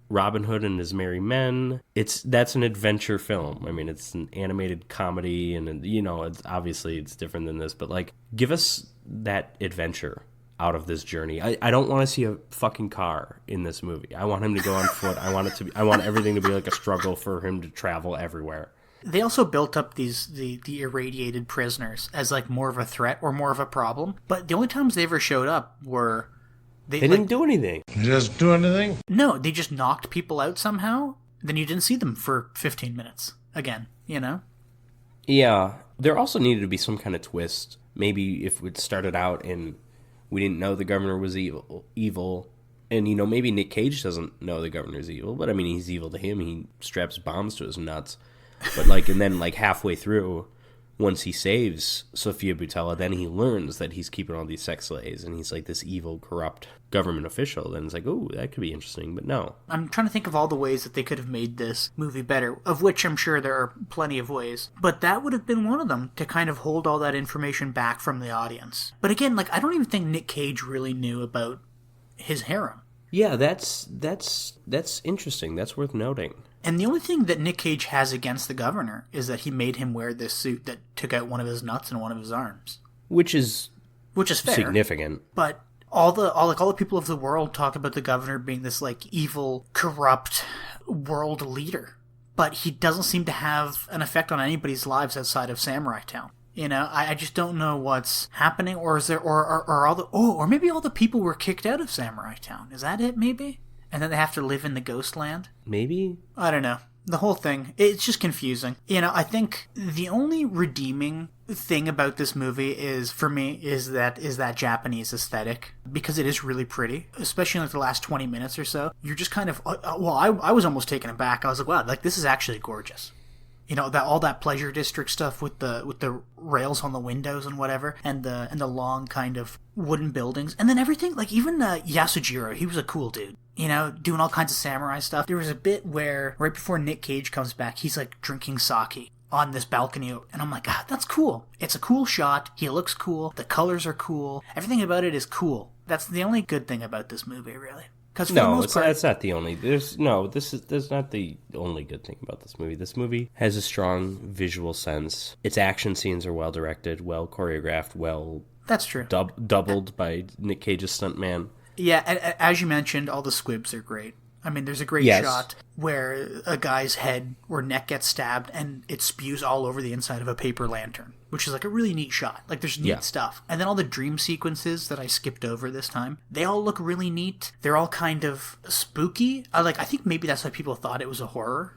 A: Robin Hood and his merry men. That's an adventure film. I mean, it's an animated comedy, and it's obviously it's different than this. But like, give us that adventure. out of this journey. I don't want to see a fucking car in this movie. I want him to go on foot. I want everything to be like a struggle for him to travel everywhere.
B: They also built up the irradiated prisoners as like more of a threat or more of a problem. But the only times they ever showed up were
A: they didn't do anything.
F: Just do anything?
B: No, they just knocked people out somehow. Then you didn't see them for 15 minutes again, you know?
A: Yeah. There also needed to be some kind of twist. Maybe if it started out and we didn't know the governor was evil. And, you know, maybe Nick Cage doesn't know the governor's evil. But, I mean, he's evil to him. He straps bombs to his nuts. But, like, and then, like, halfway through, once he saves Sofia Boutella, then he learns that he's keeping all these sex slaves. And he's, like, this evil, corrupt government official. Then it's like, oh, that could be interesting. But no.
B: I'm trying to think of all the ways that they could have made this movie better, of which I'm sure there are plenty of ways. But that would have been one of them, to kind of hold all that information back from the audience. But again, like, I don't even think Nick Cage really knew about his harem.
A: Yeah, that's interesting. That's worth noting.
B: And the only thing that Nick Cage has against the governor is that he made him wear this suit that took out one of his nuts and one of his arms.
A: Which is
B: fair.
A: Significant.
B: But all the people of the world talk about the governor being this like evil, corrupt world leader. But he doesn't seem to have an effect on anybody's lives outside of Samurai Town. You know, I just don't know what's happening, or is there, or maybe all the people were kicked out of Samurai Town. Is that it, maybe? And then they have to live in the Ghostland?
A: Maybe?
B: I don't know. The whole thing, it's just confusing. You know, I think the only redeeming thing about this movie is, for me, is that Japanese aesthetic, because it is really pretty, especially in like the last 20 minutes or so. You're just kind of, I was almost taken aback. I was like, wow, like this is actually gorgeous. You know, that all that pleasure district stuff with the rails on the windows and whatever, and the long kind of wooden buildings, and then everything, like even Yasujiro, he was a cool dude. You know, doing all kinds of samurai stuff. There was a bit where right before Nick Cage comes back, he's like drinking sake on this balcony, and I'm like, that's cool. It's a cool shot. He looks cool. The colors are cool. Everything about it is cool. That's the only good thing about this movie, really.
A: That's not the only. That's not the only good thing about this movie. This movie has a strong visual sense. Its action scenes are well directed, well choreographed, well.
B: That's true.
A: Doubled by Nick Cage's stuntman.
B: Yeah, as you mentioned, all the squibs are great. I mean, there's a great shot where a guy's head or neck gets stabbed and it spews all over the inside of a paper lantern, which is like a really neat shot. Like, there's neat stuff. And then all the dream sequences that I skipped over this time, they all look really neat. They're all kind of spooky. I think maybe that's why people thought it was a horror.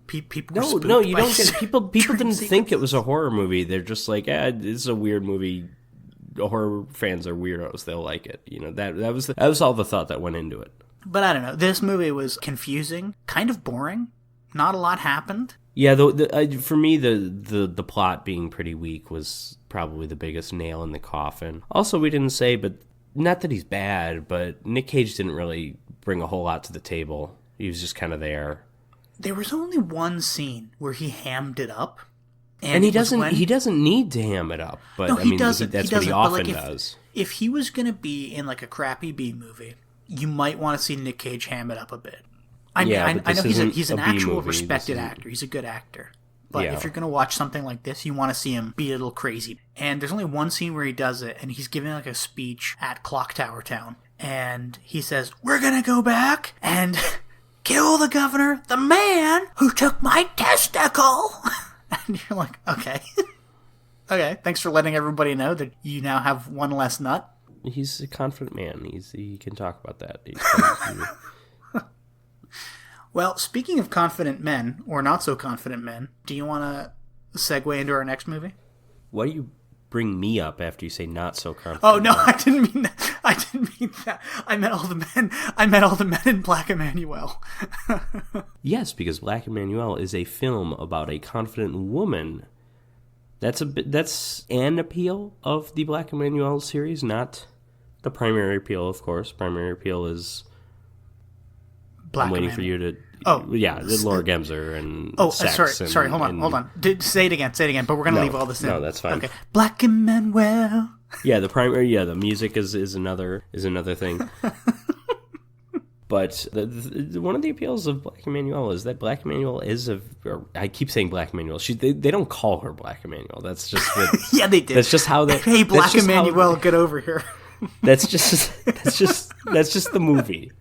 B: People were spooked
A: you don't get people didn't think it was a horror movie. They're just like, it's a weird movie. Horror fans are weirdos. They'll like it. You know, that was all the thought that went into it.
B: But I don't know. This movie was confusing, kind of boring. Not a lot happened.
A: Yeah, for me, the plot being pretty weak was probably the biggest nail in the coffin. Also, we didn't say, but not that he's bad, but Nick Cage didn't really bring a whole lot to the table. He was just kind of there. There
B: was only one scene where he hammed it up.
A: And he doesn't need to ham it up, but
B: no,
A: I mean,
B: that's
A: what he often does.
B: If he was going to be in like a crappy B movie, you might want to see Nick Cage ham it up a bit. I know he's an actual respected actor. He's a good actor. But if you're going to watch something like this, you want to see him be a little crazy. And there's only one scene where he does it, and he's giving like a speech at Clock Tower Town. And he says, "We're going to go back and kill the governor, the man who took my testicle." And you're like, okay. Okay, thanks for letting everybody know that you now have one less nut.
A: He's a confident man. He can talk about that.
B: Well, speaking of confident men, or not so confident men, do you want to segue into our next movie?
A: Why do you bring me up after you say not so confident?
B: Oh, no, I didn't mean that. I meant all the men in Black Emanuelle.
A: Yes, because Black Emanuelle is a film about a confident woman. That's an appeal of the Black Emanuelle series, not the primary appeal, of course. Primary appeal is
B: Black
A: I'm waiting
B: Emanuelle.
A: For you to...
B: Oh.
A: Yeah, Laura Gemser and sex.
B: Sorry, hold on. Say it again, but we're going to leave all this in.
A: No, that's fine.
B: Okay. Black Emanuelle.
A: Yeah, the music is another thing. But one of the appeals of Black Emanuelle is that Black Emanuelle is I keep saying Black Emanuelle. They don't call her Black Emanuelle. That's just
B: yeah, they did.
A: That's just how they.
B: Hey, Black Emanuelle, get over here.
A: That's just the movie.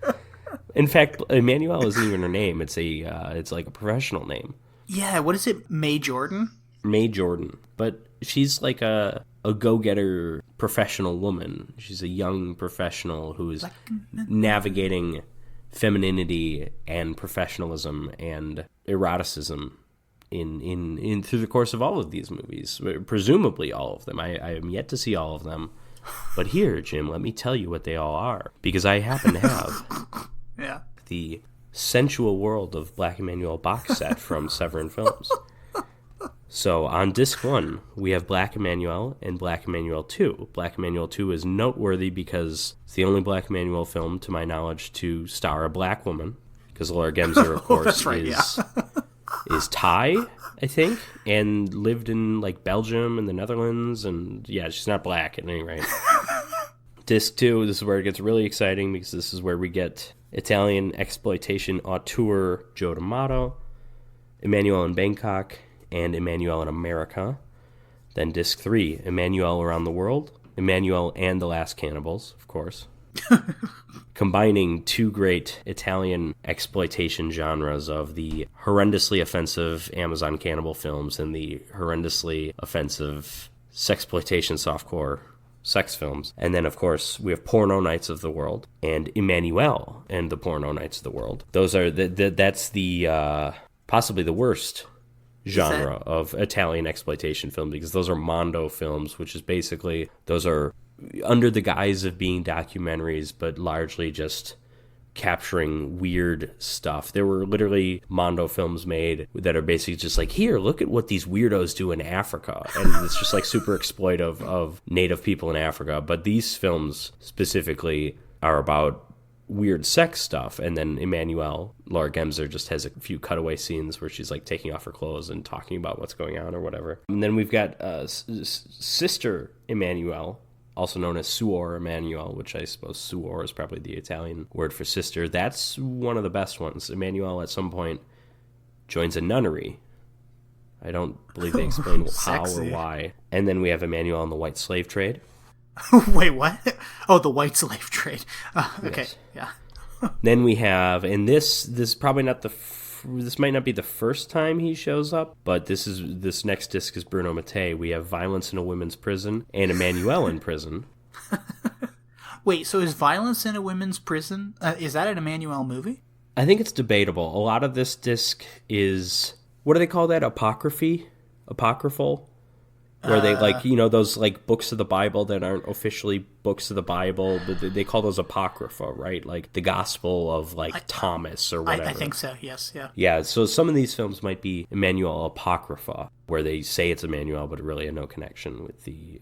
A: In fact, Emanuelle isn't even her name. It's like a professional name.
B: Yeah, what is it? May Jordan?
A: May Jordan. But she's like a go-getter professional woman. She's a young professional who is navigating femininity and professionalism and eroticism in through the course of all of these movies. Presumably all of them. I am yet to see all of them. But here, Jim, let me tell you what they all are. Because I happen to have...
B: Yeah.
A: The Sensual World of Black Emanuelle box set from Severin Films. So on disc 1, we have Black Emanuelle and Black Emanuelle 2. Black Emanuelle 2 is noteworthy because it's the only Black Emanuelle film, to my knowledge, to star a black woman. Because Laura Gemser, of course, is Thai, I think, and lived in like Belgium and the Netherlands. And yeah, she's not black at any rate. Disc 2, this is where it gets really exciting because this is where we get Italian exploitation auteur Joe D'Amato, Emanuelle in Bangkok, and Emanuelle in America. Then disc 3, Emanuelle Around the World, Emanuelle and the Last Cannibals, of course. Combining two great Italian exploitation genres of the horrendously offensive Amazon cannibal films and the horrendously offensive sexploitation softcore sex films. And then, of course, we have Porno Nights of the World and Emanuelle and the Porno Nights of the World. Those are that's the possibly the worst genre of Italian exploitation film, because those are Mondo films, which is basically, those are under the guise of being documentaries, but largely just capturing weird stuff. There were literally Mondo films made that are basically just like, here, look at what these weirdos do in Africa. And it's just like super exploitive of native people in Africa. But these films specifically are about weird sex stuff. And then Emanuelle, Laura Gemser, just has a few cutaway scenes where she's like taking off her clothes and talking about what's going on or whatever. And then we've got Sister Emanuelle, also known as Suor Emanuelle, which I suppose Suor is probably the Italian word for sister. That's one of the best ones. Emanuelle at some point joins a nunnery. I don't believe they explain how or why. And then we have Emanuelle in the white slave trade.
B: Wait, what? Oh, the white slave trade. Okay, yes. Yeah.
A: Then we have, and this is probably not this might not be the first time he shows up, but this next disc is Bruno Mattei. We have Violence in a Women's Prison and Emanuelle in Prison.
B: Wait, so is Violence in a Women's Prison, is that an Emanuelle movie?
A: I think it's debatable. A lot of this disc is, what do they call that? Apocryphal? Where they, like, you know, those, like, books of the Bible that aren't officially books of the Bible, but they call those Apocrypha, right? Like, the Gospel of, like, Thomas or whatever.
B: I think so, yes, yeah.
A: Yeah, so some of these films might be Emanuelle Apocrypha, where they say it's Emanuelle, but really had no connection with the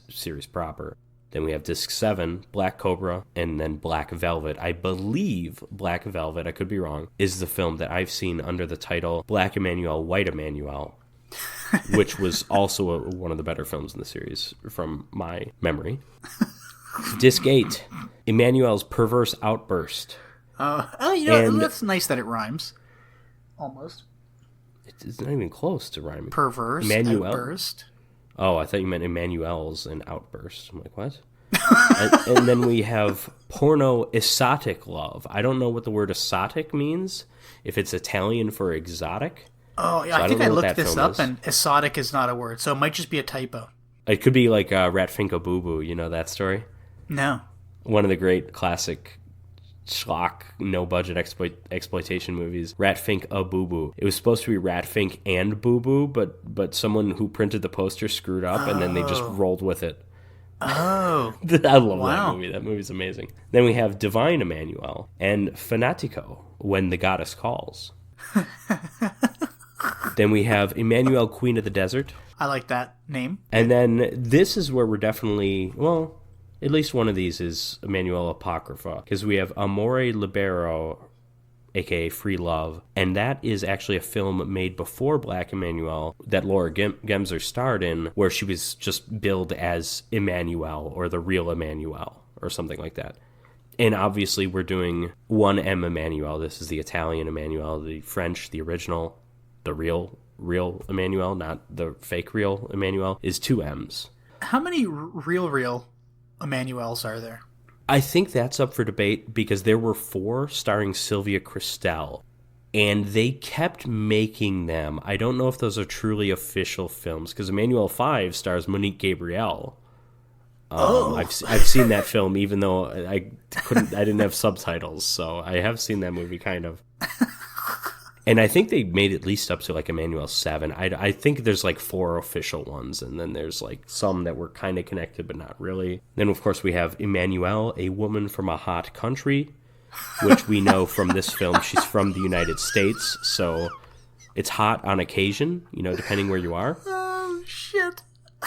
A: series proper. Then we have Disc 7, Black Cobra, and then Black Velvet. I believe Black Velvet, I could be wrong, is the film that I've seen under the title Black Emanuelle, White Emanuelle, which was also one of the better films in the series from my memory. Disc 8, Emanuelle's Perverse Outburst.
B: That's nice that it rhymes. Almost.
A: It's not even close to rhyming.
B: Perverse Outburst.
A: Oh, I thought you meant Emanuelle's and Outburst. I'm like, what? and then we have Porno Esotic Love. I don't know what the word esotic means, if it's Italian for exotic.
B: Oh, yeah, so I think I looked this up, and exotic is not a word, so it might just be a typo.
A: It could be like Ratfinka Boo Boo, you know that story?
B: No.
A: One of the great classic schlock, no-budget exploitation movies, Ratfink a Boo Boo. It was supposed to be Ratfink and Boo Boo, but someone who printed the poster screwed up, and then they just rolled with it.
B: Oh.
A: I love that movie. That movie's amazing. Then we have Divine Emanuelle and Fanatico, When the Goddess Calls. Then we have Emanuelle, Queen of the Desert.
B: I like that name.
A: And then this is where we're definitely, well, at least one of these is Emanuelle Apocrypha, because we have Amore Libero, aka Free Love, and that is actually a film made before Black Emanuelle that Laura Gemser starred in, where she was just billed as Emanuelle or the real Emanuelle or something like that. And obviously we're doing one M Emanuelle. This is the Italian Emanuelle, the French, the original. The real Emanuelle, not the fake real Emanuelle, is 2 M's.
B: How many real Emanuelles are there?
A: I think that's up for debate because there were 4 starring Sylvia Kristel, and they kept making them. I don't know if those are truly official films because Emanuelle 5 stars Monique Gabriel. I've seen that film even though I didn't have subtitles, so I have seen that movie kind of. And I think they made at least up to like Emanuelle 7. I think there's like 4 official ones, and then there's like some that were kind of connected but not really. Then of course we have Emanuelle, a woman from a hot country, which we know from this film she's from the United States, so it's hot on occasion, depending where you are.
B: Oh shit.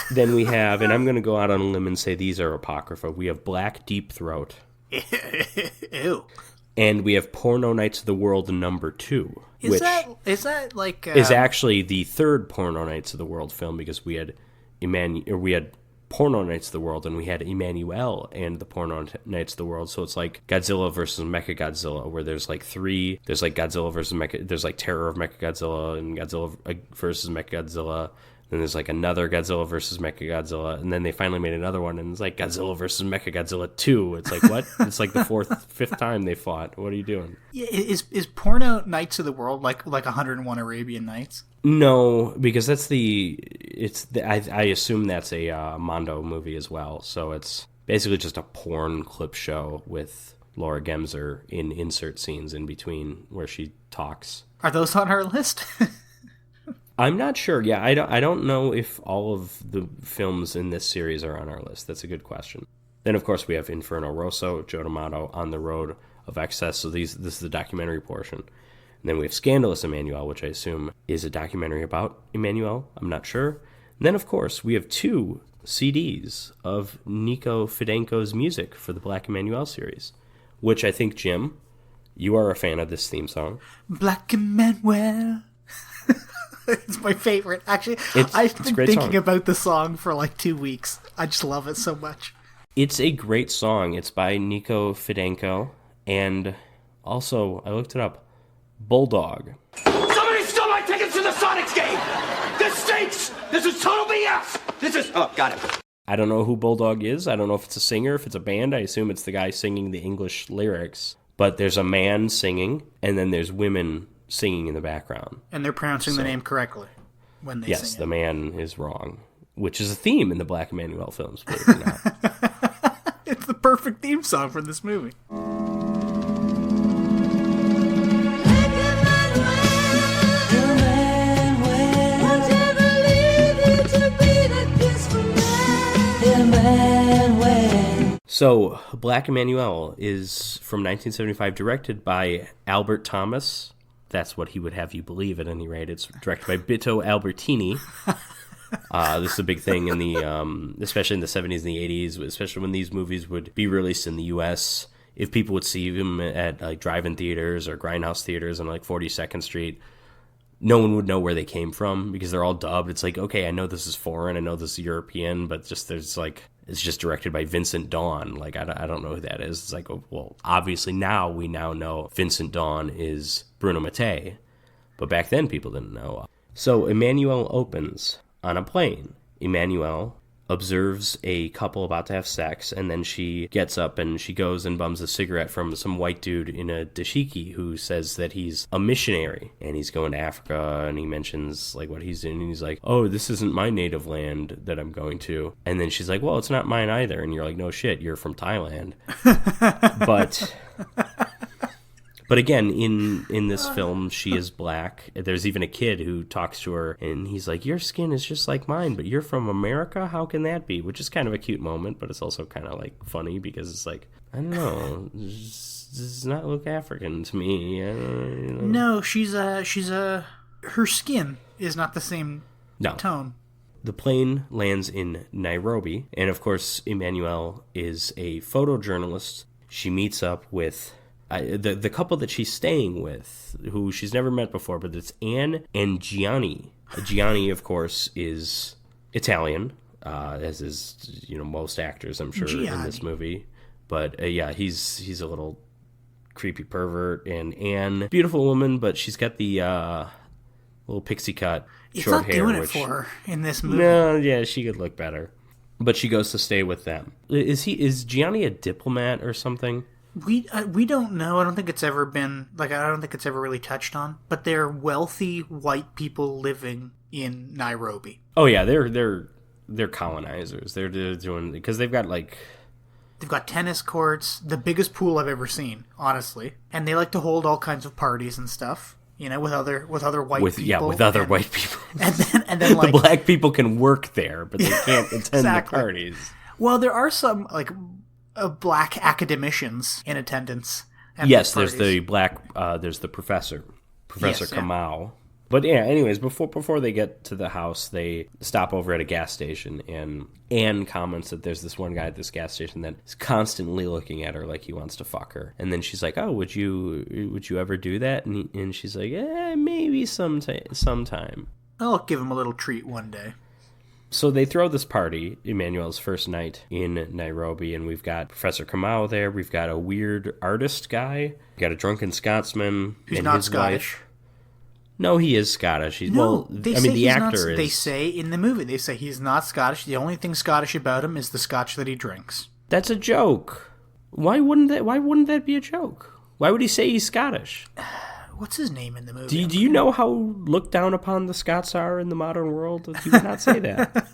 A: Then we have, and I'm going to go out on a limb and say these are apocrypha. We have Black Deep Throat.
B: Ew.
A: And we have Porno Nights of the World #2.
B: Is that like...
A: is actually the third Porno Nights of the World film because we had Porno Nights of the World and we had Emanuelle and the Porno Nights of the World. So it's like Godzilla versus Mechagodzilla, where there's like 3. There's like Godzilla versus there's like Terror of Mechagodzilla and Godzilla versus Mechagodzilla. Then there's like another Godzilla versus Mechagodzilla, and then they finally made another one, and it's like Godzilla versus Mechagodzilla 2. It's like, what? It's like the 5th time they fought. What are you doing?
B: Yeah, is Porno Nights of the World like 101 Arabian Nights?
A: No, because I assume that's a Mondo movie as well. So it's basically just a porn clip show with Laura Gemser in insert scenes in between where she talks.
B: Are those on our list?
A: I'm not sure. Yeah, I don't know if all of the films in this series are on our list. That's a good question. Then, of course, we have Inferno Rosso, Joe D'Amato, On the Road of Excess. So this is the documentary portion. And then we have Scandalous Emanuelle, which I assume is a documentary about Emanuelle. I'm not sure. And then, of course, we have 2 CDs of Nico Fidenko's music for the Black Emanuelle series, which I think, Jim, you are a fan of this theme song.
B: Black Emanuelle. It's my favorite. Actually, I've been thinking about the song for like 2 weeks. I just love it so much.
A: It's a great song. It's by Nico Fidenko. And also, I looked it up, Bulldog.
F: Somebody stole my tickets to the Sonics game! This stinks! This is total BS! Oh, got it.
A: I don't know who Bulldog is. I don't know if it's a singer, if it's a band. I assume it's the guy singing the English lyrics. But there's a man singing, and then there's women singing in the background.
B: And they're pronouncing the name correctly when they sing it.
A: Yes, the man is wrong, which is a theme in the Black Emanuelle films, believe it or not.
B: It's the perfect theme song for this movie.
A: So, Black Emanuelle is from 1975, directed by Albert Thomas. That's what he would have you believe, at any rate. It's directed by Bito Albertini. This is a big thing in the, especially in the 70s and the 80s, especially when these movies would be released in the U.S. If people would see them at like drive-in theaters or grindhouse theaters on like 42nd Street, no one would know where they came from because they're all dubbed. It's like, okay, I know this is foreign, I know this is European, but just there's like, it's just directed by Vincent Dawn. Like, I don't know who that is. It's like, well, obviously we now know Vincent Dawn is Bruno Mattei, but back then people didn't know. So Emanuelle opens on a plane. Emanuelle observes a couple about to have sex, and then she gets up and she goes and bums a cigarette from some white dude in a dashiki who says that he's a missionary and he's going to Africa, and he mentions like what he's doing, and he's like, oh, this isn't my native land that I'm going to. And then she's like, well, it's not mine either. And you're like, no shit, you're from Thailand. But again, in this film, she is black. There's even a kid who talks to her, and he's like, your skin is just like mine, but you're from America? How can that be? Which is kind of a cute moment, but it's also kind of like funny because it's like, I don't know, this does not look African to me.
B: No, her skin is not the same tone.
A: The plane lands in Nairobi, and of course, Emanuelle is a photojournalist. She meets up with the couple that she's staying with, who she's never met before, but it's Anne and Gianni. Gianni, of course, is Italian, as is most actors, I'm sure, in this movie. But he's a little creepy pervert. And Anne, beautiful woman, but she's got the little pixie cut, short hair.
B: It's not doing it for her in this movie.
A: No, yeah, she could look better. But she goes to stay with them. Is Gianni a diplomat or something?
B: We don't know. I don't think it's ever been I don't think it's ever really touched on. But they're wealthy white people living in Nairobi.
A: Oh yeah, they're colonizers. They're doing because they've got
B: they've got tennis courts, the biggest pool I've ever seen, honestly, and they like to hold all kinds of parties and stuff. With other white people.
A: Yeah, with other white people.
B: And then
A: the black people can work there, but they can't attend
B: exactly.
A: the parties.
B: Well, there are some black academicians in attendance.
A: Yes, there's the there's the professor Kamau. Yeah. But yeah, anyways, before they get to the house, they stop over at a gas station, and Anne comments that there's this one guy at this gas station that is constantly looking at her like he wants to fuck her. And then she's like, "Oh, would you ever do that?" And she's like, "Maybe sometime.
B: I'll give him a little treat one day."
A: So they throw this party, Emanuelle's first night in Nairobi, and we've got Professor Kamau there. We've got a weird artist guy. We've got a drunken Scotsman
B: who's
A: and
B: not
A: his
B: Scottish.
A: wife. No, he is Scottish. The actor is.
B: They say in the movie, he's not Scottish. The only thing Scottish about him is the scotch that he drinks.
A: That's a joke. Why wouldn't that be a joke? Why would he say he's Scottish?
B: What's his name in the movie?
A: Do you know how looked down upon the Scots are in the modern world? He would not say that.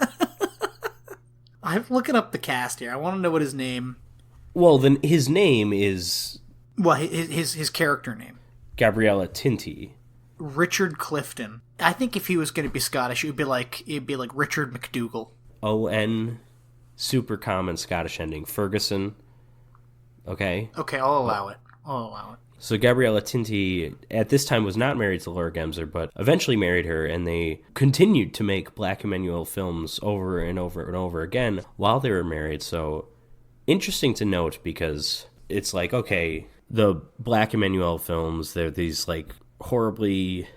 B: I'm looking up the cast here. I want to know what his name...
A: Well, then his name is...
B: Well, his character name.
A: Gabriella Tinty.
B: Richard Clifton. I think if he was going to be Scottish, it'd be like Richard McDougall.
A: O-N, super common Scottish ending. Ferguson. Okay?
B: Okay, I'll allow it.
A: So Gabriella Tinty, at this time, was not married to Laura Gemser, but eventually married her, and they continued to make Black Emanuelle films over and over and over again while they were married. So, interesting to note, because it's like, okay, the Black Emanuelle films, they're these, horribly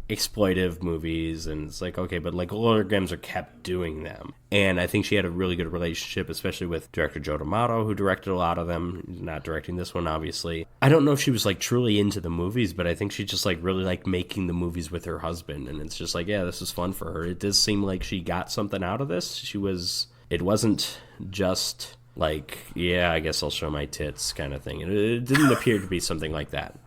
A: exploitive movies, and it's like, okay, but Laura Gemser kept doing them, and I think she had a really good relationship, especially with director Joe D'Amato, who directed a lot of them, not directing this one, obviously. I don't know if she was truly into the movies, but I think she just really liked making the movies with her husband, and it's just yeah, this was fun for her. It does seem like she got something out of this. It wasn't just yeah, I guess I'll show my tits kind of thing. It didn't appear to be something like that.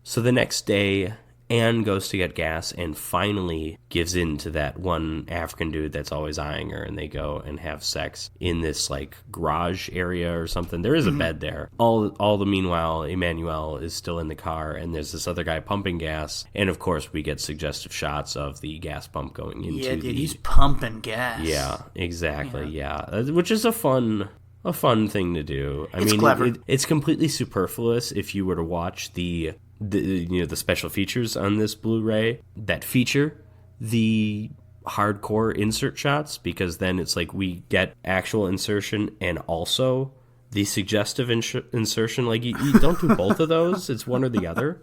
A: So the next day, Anne goes to get gas and finally gives in to that one African dude that's always eyeing her, and they go and have sex in this garage area or something. There is a bed there. All the meanwhile, Emanuelle is still in the car, and there's this other guy pumping gas, and of course we get suggestive shots of the gas pump going into
B: he's pumping gas.
A: Yeah, exactly. Yeah, which is a fun thing to do.
B: It's clever.
A: It's completely superfluous if you were to watch the special features on this Blu-ray that feature the hardcore insert shots, because then it's we get actual insertion and also the suggestive insertion. You don't do both of those. It's one or the other.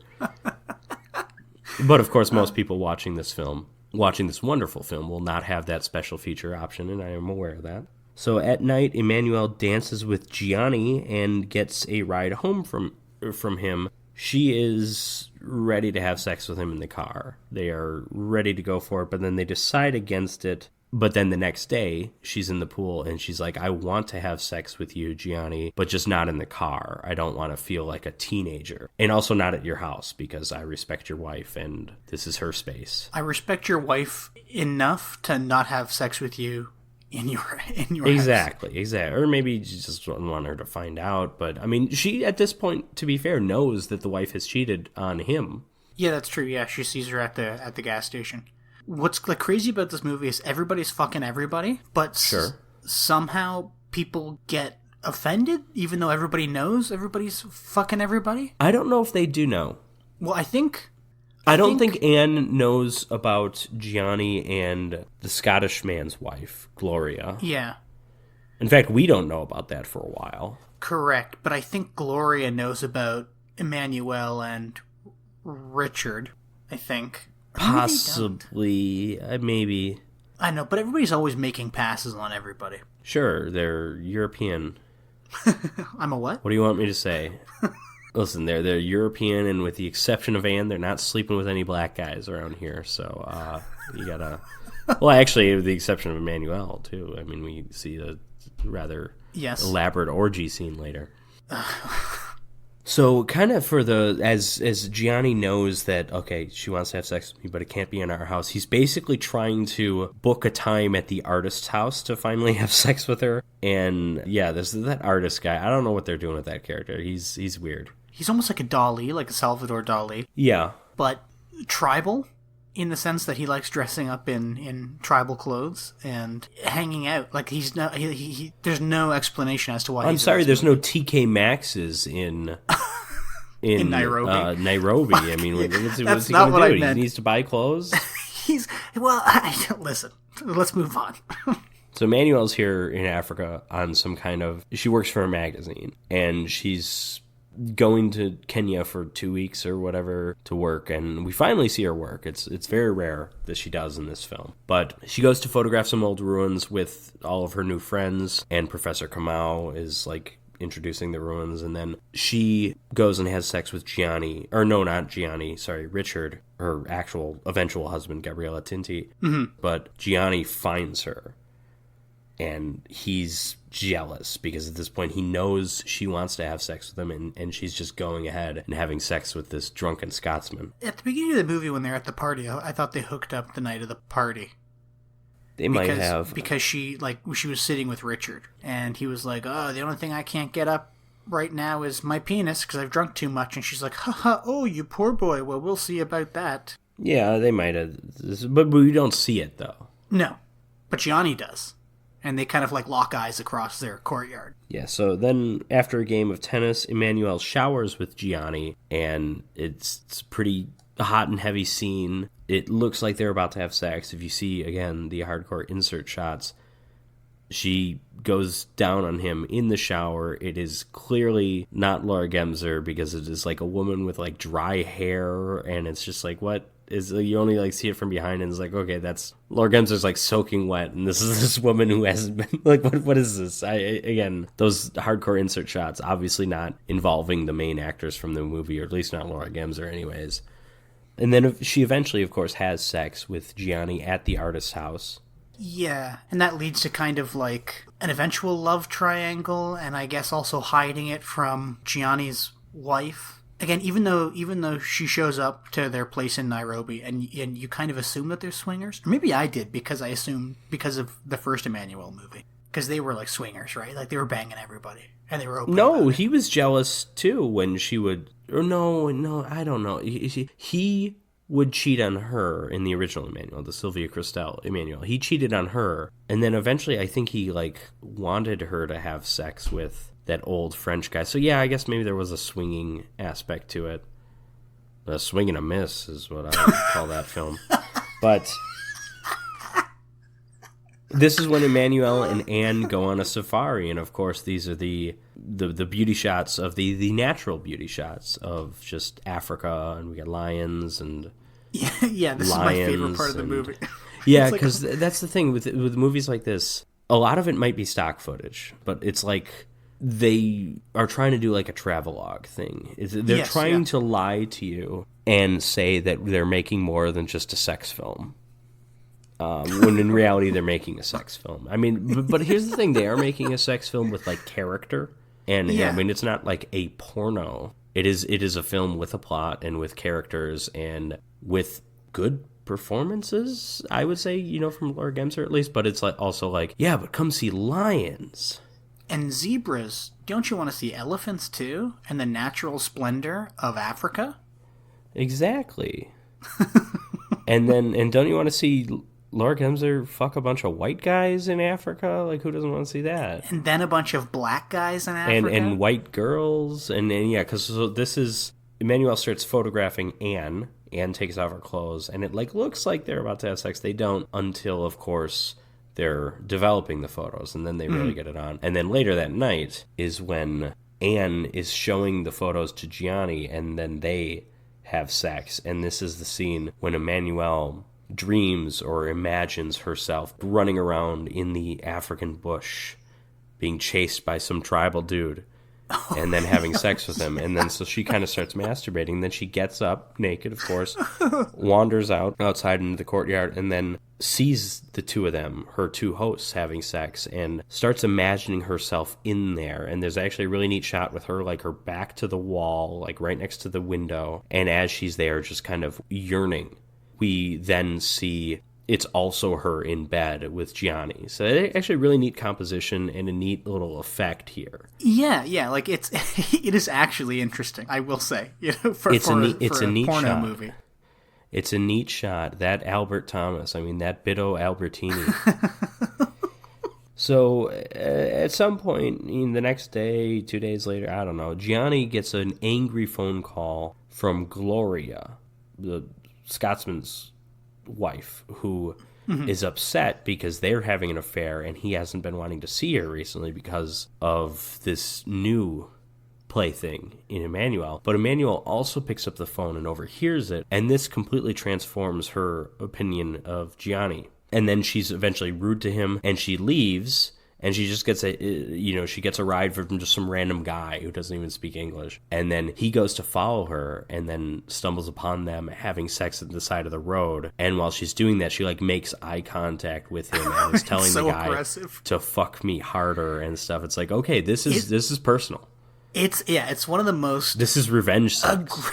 A: But of course, most people watching this wonderful film, will not have that special feature option, and I am aware of that. So at night, Emanuelle dances with Gianni and gets a ride home from him. She is ready to have sex with him in the car. They are ready to go for it, but then they decide against it. But then the next day, she's in the pool, and she's like, I want to have sex with you, Gianni, but just not in the car. I don't want to feel like a teenager. And also not at your house, because I respect your wife, and this is her space.
B: I respect your wife enough to not have sex with you in your
A: exactly
B: house.
A: Or maybe you just don't want her to find out, but I mean, she at this point, to be fair, knows that the wife has cheated on him.
B: Yeah, that's true. Yeah, she sees her at the gas station. What's crazy about this movie is everybody's fucking everybody, but
A: sure.
B: Somehow people get offended even though everybody knows everybody's fucking everybody.
A: I don't know if they do know.
B: Well, I
A: don't think Anne knows about Gianni and the Scottish man's wife, Gloria.
B: Yeah.
A: In fact, we don't know about that for a while.
B: Correct, but I think Gloria knows about Emanuelle and Richard, I think.
A: Possibly, maybe.
B: I know, but everybody's always making passes on everybody.
A: Sure, they're European.
B: I'm a what?
A: What do you want me to say? Listen, they're European, and with the exception of Anne, they're not sleeping with any black guys around here. So you gotta. Well, actually, with the exception of Emanuelle too. I mean, we see rather
B: Yes.
A: elaborate orgy scene later. So kind of as Gianni knows that, okay, she wants to have sex with me, but it can't be in our house, he's basically trying to book a time at the artist's house to finally have sex with her. And yeah, there's that artist guy. I don't know what they're doing with that character. He's weird.
B: He's almost like a Dali, like a Salvador Dali.
A: Yeah.
B: But tribal, in the sense that he likes dressing up in tribal clothes and hanging out. Like he's no, he there's no explanation as to why.
A: I'm sorry, there's no TK Maxx's in
B: Nairobi.
A: Nairobi. I mean, what's he
B: not what
A: going
B: I
A: to do?
B: meant.
A: He needs to buy clothes?
B: Listen, let's move on.
A: So Emanuelle's here in Africa on some kind of... She works for a magazine, and she's going to Kenya for 2 weeks or whatever to work, and we finally see her work. It's very rare that she does in this film. But she goes to photograph some old ruins with all of her new friends, and Professor Kamau is, like, introducing the ruins, and then she goes and has sex with Gianni, or no, not Gianni, sorry, Richard, her actual eventual husband, Gabriella Tinti. Mm-hmm. But Gianni finds her, and he's jealous because at this point he knows she wants to have sex with him, and she's just going ahead and having sex with this drunken Scotsman.
B: At the beginning of the movie, when they're at the party, I thought they hooked up the night of the party.
A: They might have.
B: Because she was sitting with Richard, and he was like, oh, the only thing I can't get up right now is my penis because I've drunk too much. And she's like, haha, oh, you poor boy. Well, we'll see about that.
A: Yeah, they might have. But we don't see it, though.
B: No, but Gianni does. And they kind of like lock eyes across their courtyard.
A: Yeah, so then after a game of tennis, Emanuelle showers with Gianni, and it's a pretty hot and heavy scene. It looks like they're about to have sex. If you see, again, the hardcore insert shots, she goes down on him in the shower. It is clearly not Laura Gemser because it is like a woman with like dry hair, and it's just like, what? You only like see it from behind, and it's like, okay, that's Laura Gemser's like soaking wet, and this is this woman who hasn't been like, what is this? Again, those hardcore insert shots, obviously not involving the main actors from the movie, or at least not Laura Gemser, anyways. And then she eventually, of course, has sex with Gianni at the artist's house.
B: Yeah, and that leads to kind of like an eventual love triangle, and I guess also hiding it from Gianni's wife. Again, even though she shows up to their place in Nairobi, and you kind of assume that they're swingers, or maybe I did because I assumed because of the first Emanuelle movie, because they were like swingers, right? Like they were banging everybody, and they were open.
A: No, he was jealous too when she would. Or no, I don't know. He would cheat on her in the original Emanuelle, the Sylvia Christel Emanuelle. He cheated on her, and then eventually I think he like wanted her to have sex with that old French guy. So yeah, I guess maybe there was a swinging aspect to it. A swing and a miss is what I would call that film. But this is when Emanuelle and Anne go on a safari, and of course these are the beauty shots of the natural beauty shots of just Africa, and we got lions and
B: yeah, this is my favorite part of the movie.
A: Yeah, because that's the thing with movies like this. A lot of it might be stock footage, but it's like they are trying to do like a travelogue thing. They're trying to lie to you and say that they're making more than just a sex film. When in reality they're making a sex film. I mean, but here's the thing: they are making a sex film with like character, and I mean, it's not like a porno. It is a film with a plot and with characters and with good performances. I would say, from Laura Gemser at least. But it's like also like, yeah, but come see lions
B: and zebras. Don't you want to see elephants too, and the natural splendor of Africa?
A: Exactly. and don't you want to see Laura Gemser fuck a bunch of white guys in Africa? Like, who doesn't want to see that?
B: And then a bunch of black guys in Africa?
A: And white girls. And yeah, because this is... Emanuelle starts photographing Anne. Anne takes off her clothes, and it looks like they're about to have sex. They don't until, of course, they're developing the photos, and then they really get it on. And then later that night is when Anne is showing the photos to Gianni, and then they have sex. And this is the scene when Emanuelle dreams or imagines herself running around in the African bush being chased by some tribal dude, and then having sex with him. And then so she kind of starts masturbating. Then she gets up, naked, of course, wanders outside into the courtyard, and then sees the two of them, her two hosts, having sex, and starts imagining herself in there. And there's actually a really neat shot with her, like her back to the wall, like right next to the window. And as she's there, just kind of yearning, we then see it's also her in bed with Gianni. So actually really neat composition and a neat little effect here.
B: Yeah, like it is actually interesting, I will say. For a neat porno
A: shot.
B: Movie.
A: It's a neat shot. That Albert Thomas, I mean, that Bito Albertini. So at some point, the next day, 2 days later, I don't know, Gianni gets an angry phone call from Gloria, the Scotsman's wife, who is upset because they're having an affair and he hasn't been wanting to see her recently because of this new plaything in Emanuelle. But Emanuelle also picks up the phone and overhears it, and this completely transforms her opinion of Gianni. And then she's eventually rude to him, and she leaves, and she just gets she gets a ride from just some random guy who doesn't even speak English. And then he goes to follow her and then stumbles upon them having sex at the side of the road. And while she's doing that, she makes eye contact with him and is telling the guy to fuck me harder and stuff. It's like, okay, this is personal.
B: It's one of the most...
A: This is revenge sex.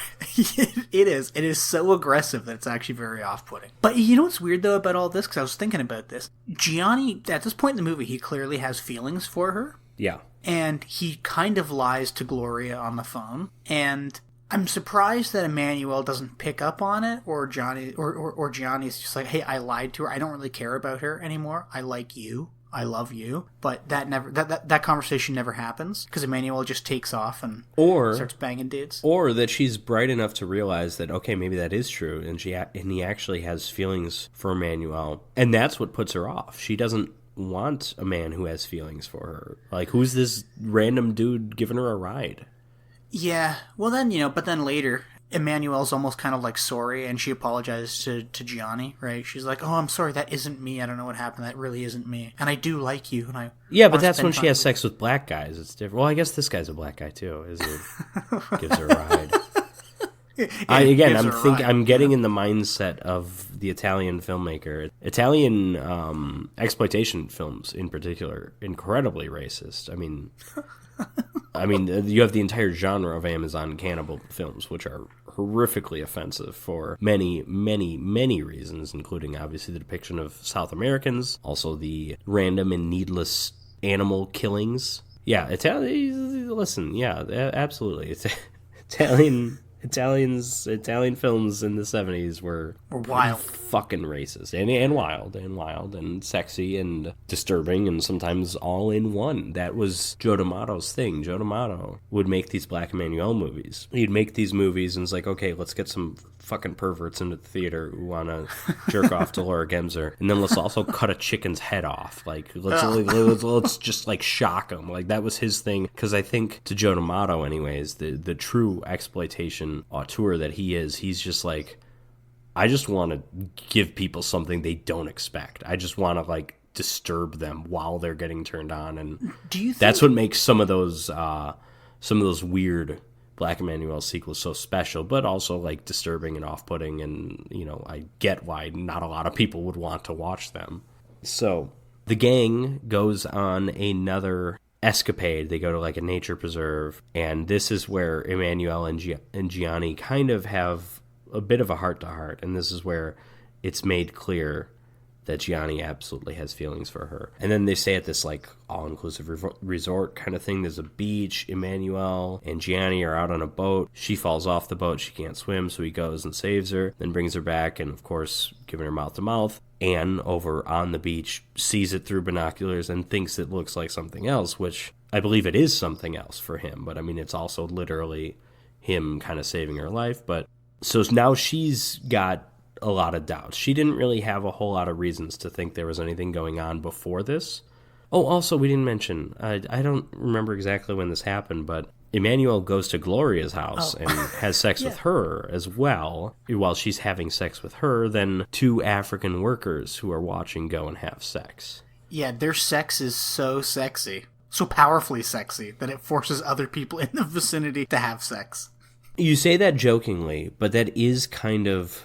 B: It is. It is so aggressive that it's actually very off-putting. But you know what's weird, though, about all this? Because I was thinking about this. Gianni, at this point in the movie, he clearly has feelings for her.
A: Yeah.
B: And he kind of lies to Gloria on the phone. And I'm surprised that Emanuelle doesn't pick up on it, or Gianni, or Gianni's just like, hey, I lied to her. I don't really care about her anymore. I like you. I love you, but that conversation never happens because Emanuelle just takes off and starts banging dudes.
A: Or that she's bright enough to realize that, okay, maybe that is true, and he actually has feelings for Emanuelle, and that's what puts her off. She doesn't want a man who has feelings for her. Like, who's this random dude giving her a ride?
B: Yeah, well then, but then later, Emanuelle's almost kind of sorry, and she apologizes to Gianni, right? She's like, oh, I'm sorry, that isn't me. I don't know what happened. That really isn't me. And I do like you. And
A: but that's when she has sex with black guys. It's different. Well, I guess this guy's a black guy too. Gives her a ride. I'm getting in the mindset of the Italian filmmaker. Italian exploitation films, in particular, incredibly racist. I mean, you have the entire genre of Amazon cannibal films, which are horrifically offensive for many, many, many reasons, including obviously the depiction of South Americans, also the random and needless animal killings. Yeah, listen, yeah, absolutely. It's Italian films in the 70s were
B: wild,
A: fucking racist, and wild and sexy and disturbing, and sometimes all in one. That was Joe D'Amato's thing. Joe D'Amato would make these Black Emanuelle movies. He'd make these movies and it's like, okay, let's get some fucking perverts into the theater who want to jerk off to Laura Gemser, and then let's also cut a chicken's head off. Like, let's just shock them. Like, that was his thing. Because I think, to Joe D'Amato anyways, the true exploitation auteur that he is, he's just like, I just want to give people something they don't expect. I just want to disturb them while they're getting turned on, and that's what makes some of those weird Black Emanuelle sequels so special, but also disturbing and off-putting, and I get why not a lot of people would want to watch them. So the gang goes on another escapade. They go to a nature preserve, and this is where Emanuelle and Gianni kind of have a bit of a heart-to-heart, and this is where it's made clear that Gianni absolutely has feelings for her. And then they stay at this all-inclusive resort kind of thing. There's a beach. Emanuelle and Gianni are out on a boat. She falls off the boat. She can't swim, so he goes and saves her, then brings her back, and of course, giving her mouth-to-mouth. Anne, over on the beach, sees it through binoculars and thinks it looks like something else, which I believe it is something else for him. But, it's also literally him kind of saving her life. But so now she's got a lot of doubts. She didn't really have a whole lot of reasons to think there was anything going on before this. Oh, also, we didn't mention, I don't remember exactly when this happened, but Emanuelle goes to Gloria's house and has sex with her as well. While she's having sex with her, then two African workers who are watching go and have sex.
B: Yeah, their sex is so sexy. so powerfully sexy that it forces other people in the vicinity to have sex.
A: You say that jokingly, but that is kind of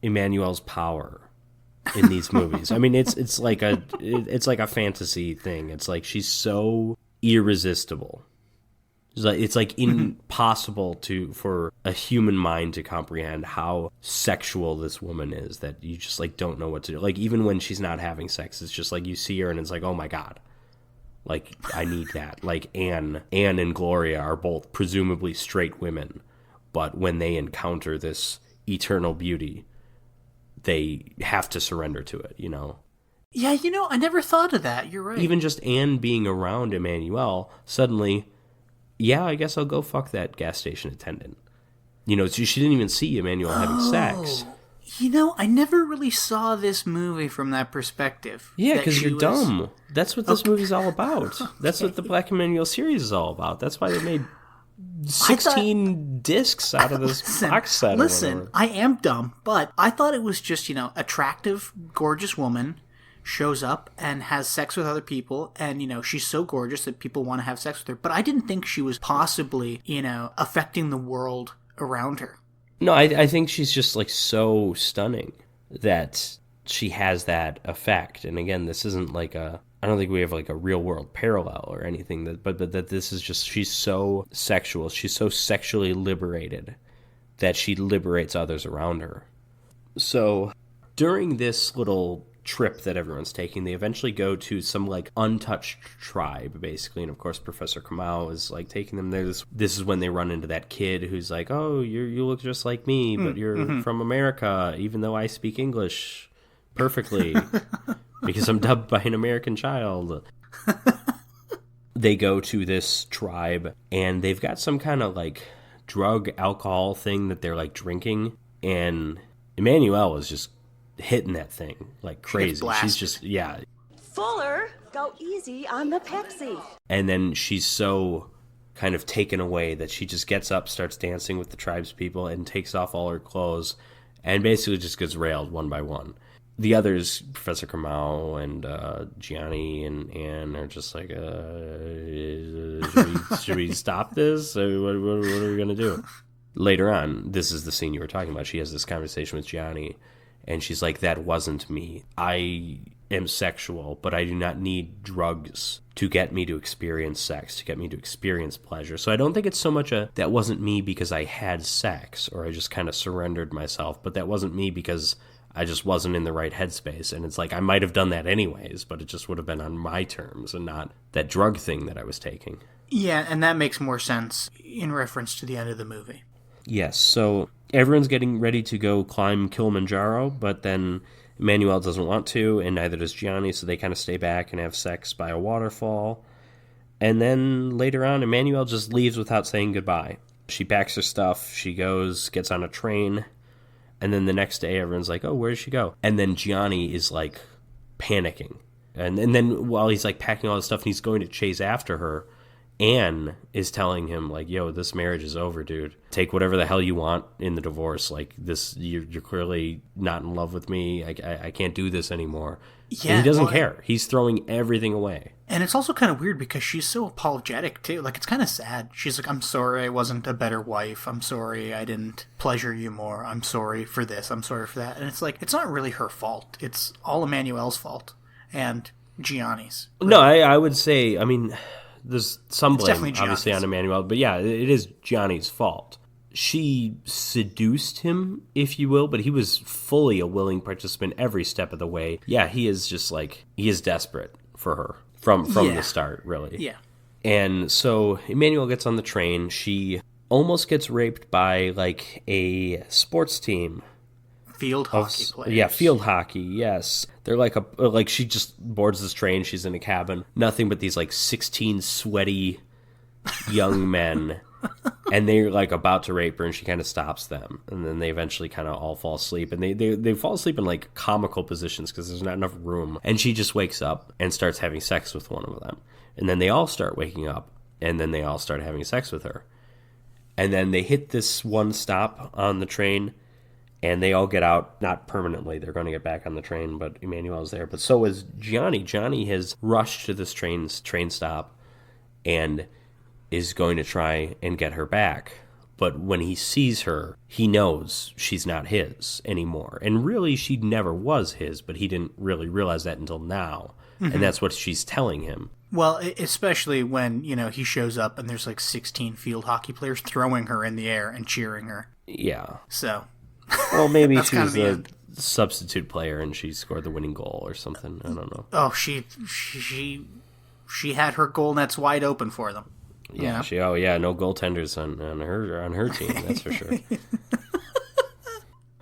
A: Emanuelle's power in these movies. I mean, it's like a fantasy thing. It's like she's so irresistible. It's like impossible for a human mind to comprehend how sexual this woman is, that you just like don't know what to do. Like, even when she's not having sex, it's just like you see her and it's like, oh my God. Like, I need that. Like, Anne and Gloria are both presumably straight women, but when they encounter this eternal beauty, they have to surrender to it, you know?
B: Yeah, I never thought of that. You're right.
A: Even just Anne being around Emanuelle, suddenly, yeah, I guess I'll go fuck that gas station attendant. You know, she didn't even see Emanuelle having sex.
B: I never really saw this movie from that perspective.
A: Yeah, because you're dumb. That's what this movie's all about. That's what the Black Emanuelle series is all about. That's why they made 16 discs out of this box set.
B: Listen, I am dumb, but I thought it was just, attractive, gorgeous woman shows up and has sex with other people, and, she's so gorgeous that people want to have sex with her. But I didn't think she was possibly, affecting the world around her.
A: No, I think she's just, like, so stunning that she has that effect. And again, this isn't like I don't think we have like a real world parallel or anything, but that this is just, she's so sexual, she's so sexually liberated that she liberates others around her. So during this little trip that everyone's taking, they eventually go to some like untouched tribe, basically, and of course Professor Kamau is like taking them there. This is when they run into that kid who's like, oh, you look just like me, but you're from America, even though I speak English perfectly because I'm dubbed by an American child. They go to this tribe and they've got some kind of like drug alcohol thing that they're like drinking, and Emanuelle is just hitting that thing like crazy. She's just, yeah.
G: Fuller, go easy on the Pepsi.
A: And then she's so kind of taken away that she just gets up, starts dancing with the tribespeople, and takes off all her clothes, and basically just gets railed one by one. The others, Professor Kamau and Gianni and Anne, are just like, should we stop this? What are we going to do? Later on, this is the scene you were talking about. She has this conversation with Gianni, and she's like, that wasn't me. I am sexual, but I do not need drugs to get me to experience sex, to get me to experience pleasure. So I don't think it's so much that wasn't me because I had sex, or I just kind of surrendered myself, but that wasn't me because I just wasn't in the right headspace. And it's like, I might have done that anyways, but it just would have been on my terms and not that drug thing that I was taking.
B: Yeah, and that makes more sense in reference to the end of the movie.
A: Yes, so everyone's getting ready to go climb Kilimanjaro, but then Emanuelle doesn't want to, and neither does Gianni, so they kind of stay back and have sex by a waterfall. And then later on, Emanuelle just leaves without saying goodbye. She packs her stuff, she goes, gets on a train, and then the next day everyone's like, oh, where did she go? And then Gianni is like panicking. And then while he's like packing all this stuff and he's going to chase after her, Anne is telling him, like, yo, this marriage is over, dude. Take whatever the hell you want in the divorce. Like, this, you're clearly not in love with me. I can't do this anymore. Yeah, and he doesn't care. He's throwing everything away.
B: And it's also kind of weird because she's so apologetic, too. Like, it's kind of sad. She's like, I'm sorry I wasn't a better wife. I'm sorry I didn't pleasure you more. I'm sorry for this. I'm sorry for that. And it's like, it's not really her fault. It's all Emanuelle's fault. And Gianni's. Really.
A: No, I would say, I mean, there's some blame, obviously, on Emanuelle. But yeah, it is Gianni's fault. She seduced him, if you will, but he was fully a willing participant every step of the way. Yeah, he is just like, he is desperate for her from the start, really.
B: Yeah.
A: And so Emanuelle gets on the train. She almost gets raped by like a sports team.
B: Field hockey players.
A: Yeah, field hockey, yes. They're like she just boards this train. She's in a cabin. Nothing but these like 16 sweaty young men. And they're like about to rape her, and she kind of stops them. And then they eventually kind of all fall asleep. And they fall asleep in like comical positions because there's not enough room. And she just wakes up and starts having sex with one of them. And then they all start waking up, and then they all start having sex with her. And then they hit this one stop on the train, and they all get out, not permanently. They're going to get back on the train, but Emanuelle's there. But so is Gianni. Gianni has rushed to this train stop, and is going to try and get her back. But when he sees her, he knows she's not his anymore. And really, she never was his, but he didn't really realize that until now. Mm-hmm. And that's what she's telling him.
B: Well, especially when, he shows up and there's like 16 field hockey players throwing her in the air and cheering her.
A: Yeah.
B: So.
A: Well, maybe she was a substitute player and she scored the winning goal or something. I don't know.
B: Oh, she had her goal nets wide open for them.
A: Yeah, no goaltenders on her team, that's for sure.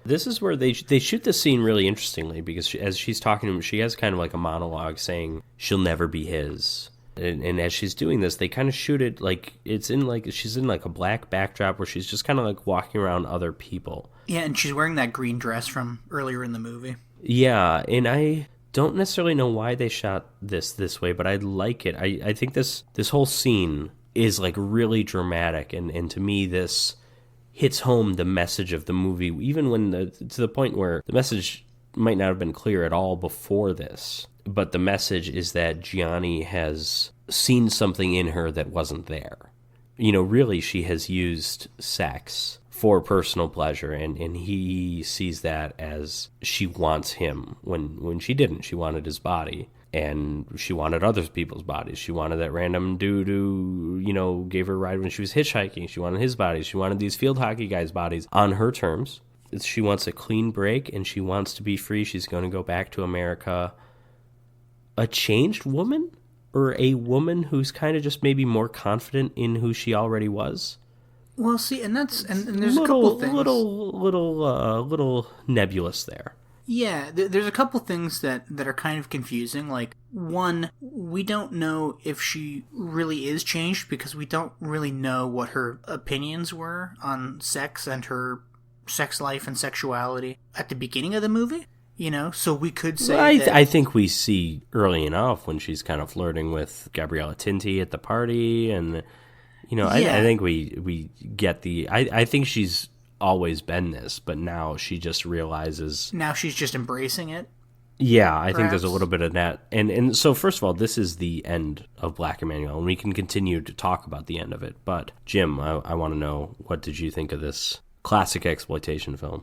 A: This is where they shoot the scene really interestingly, because as she's talking to him, she has kind of like a monologue saying she'll never be his. And as she's doing this, they kind of shoot it like she's in like a black backdrop where she's just kind of like walking around other people.
B: Yeah, and she's wearing that green dress from earlier in the movie.
A: Yeah, and I don't necessarily know why they shot this way, but I like it. I think this whole scene is like really dramatic, and to me this hits home the message of the movie, even when to the point where the message might not have been clear at all before this, but the message is that Gianni has seen something in her that wasn't there. Really she has used sex for personal pleasure, and he sees that as she wants him when she didn't. She wanted his body. And she wanted other people's bodies. She wanted that random dude who, gave her a ride when she was hitchhiking. She wanted his body. She wanted these field hockey guys' bodies on her terms. She wants a clean break, and she wants to be free. She's going to go back to America. A changed woman? Or a woman who's kind of just maybe more confident in who she already was?
B: Well, see, and there's a couple things.
A: Little nebulous there.
B: Yeah, there's a couple things that are kind of confusing. Like, one, we don't know if she really is changed because we don't really know what her opinions were on sex and her sex life and sexuality at the beginning of the movie. So we could say
A: I think we see early enough when she's kind of flirting with Gabriella Tinti at the party, and I think we get I think she's always been this, but now she just realizes.
B: Now she's just embracing it.
A: Yeah, I think there's a little bit of that, and so first of all, this is the end of Black Emanuelle, and we can continue to talk about the end of it. But Jim, I want to know, what did you think of this classic exploitation film?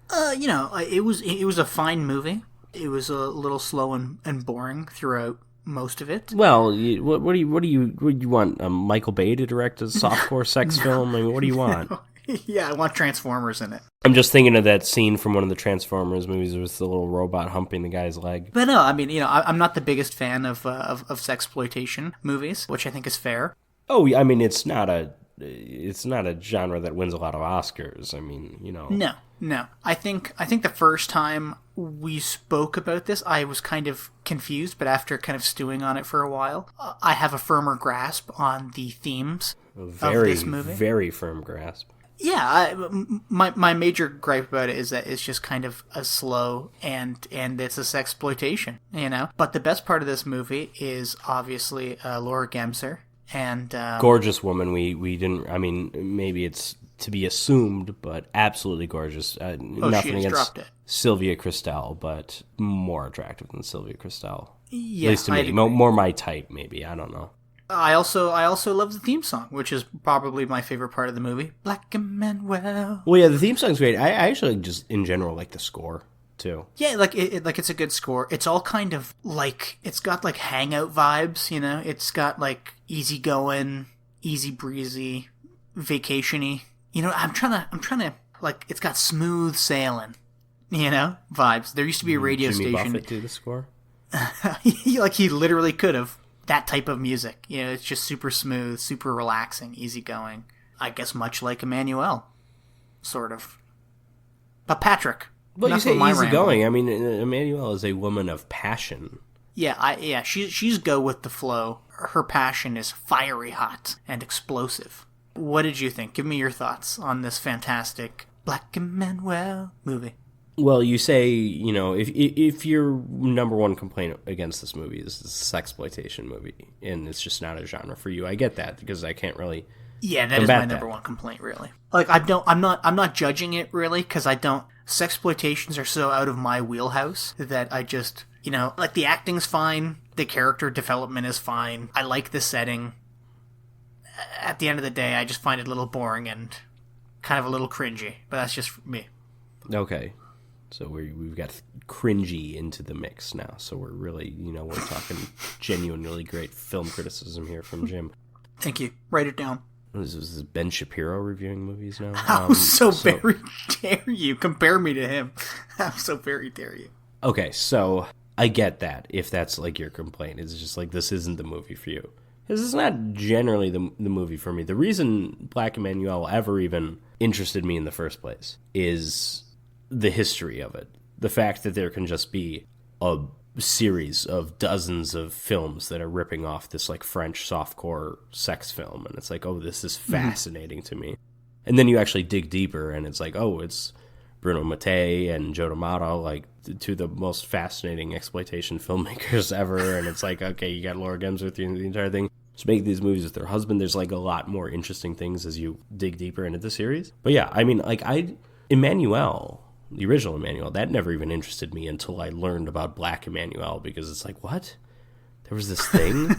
B: It was a fine movie. It was a little slow and boring throughout most of it.
A: Well, what do you want? Michael Bay to direct a softcore sex film? I mean, what do you want?
B: Yeah, I want Transformers in it.
A: I'm just thinking of that scene from one of the Transformers movies with the little robot humping the guy's leg.
B: But no, I mean, I'm not the biggest fan of sexploitation movies, which I think is fair.
A: Oh, I mean, it's not a genre that wins a lot of Oscars. I mean,
B: No. I think the first time we spoke about this, I was kind of confused, but after kind of stewing on it for a while, I have a firmer grasp on the themes of this movie.
A: Very firm grasp.
B: Yeah, my major gripe about it is that it's just kind of a slow and it's a sexploitation, But the best part of this movie is obviously Laura Gemser and
A: gorgeous woman. We didn't. I mean, maybe it's to be assumed, but absolutely gorgeous. Nothing against Sylvia Christel, but more attractive than Sylvia Christel.
B: Yeah,
A: at least to me, more my type. Maybe, I don't know.
B: I also love the theme song, which is probably my favorite part of the movie. Black Emanuelle.
A: Well, yeah, the theme song's great. I actually just in general like the score too.
B: Yeah, it's a good score. It's all kind of like, it's got like hangout vibes, It's got like easygoing, easy breezy, vacationy. I'm trying to like, it's got smooth sailing, vibes. There used to be a radio
A: Jimmy
B: station.
A: Buffett do the score.
B: He literally could have. That type of music. It's just super smooth, super relaxing, easygoing. I guess much like Emanuelle, sort of. But Patrick.
A: Well, you say easygoing. I mean, Emanuelle is a woman of passion.
B: Yeah, she's go with the flow. Her passion is fiery hot and explosive. What did you think? Give me your thoughts on this fantastic Black Emanuelle movie.
A: Well, you say, if your number one complaint against this movie is the sexploitation movie, and it's just not a genre for you, I get that, because I can't really.
B: Yeah, that is my number one complaint, really. Like, I'm not judging it really, because sexploitations are so out of my wheelhouse that I just, like, the acting's fine, the character development is fine, I like the setting, at the end of the day, I just find it a little boring and kind of a little cringy. But that's just me.
A: Okay. So we've got cringy into the mix now. So we're really, we're talking genuinely great film criticism here from Jim.
B: Thank you. Write it down.
A: This is Ben Shapiro reviewing movies now.
B: How very dare you compare me to him? How so very dare you?
A: Okay, so I get that if that's like your complaint. It's just like, this isn't the movie for you. This is not generally the movie for me. The reason Black Emanuelle ever even interested me in the first place is the history of it. The fact that there can just be a series of dozens of films that are ripping off this like French softcore sex film, and it's like, oh, this is fascinating to me. And then you actually dig deeper, and it's like, oh, it's Bruno Mattei and Joe D'Amato, like two of the most fascinating exploitation filmmakers ever. And it's like, okay, you got Laura Gemser through the entire thing. Just making these movies with her husband. There's like a lot more interesting things as you dig deeper into the series. But yeah, I mean, like Emanuelle, the original Emanuelle, that never even interested me until I learned about Black Emanuelle, because it's like, what? There was this thing,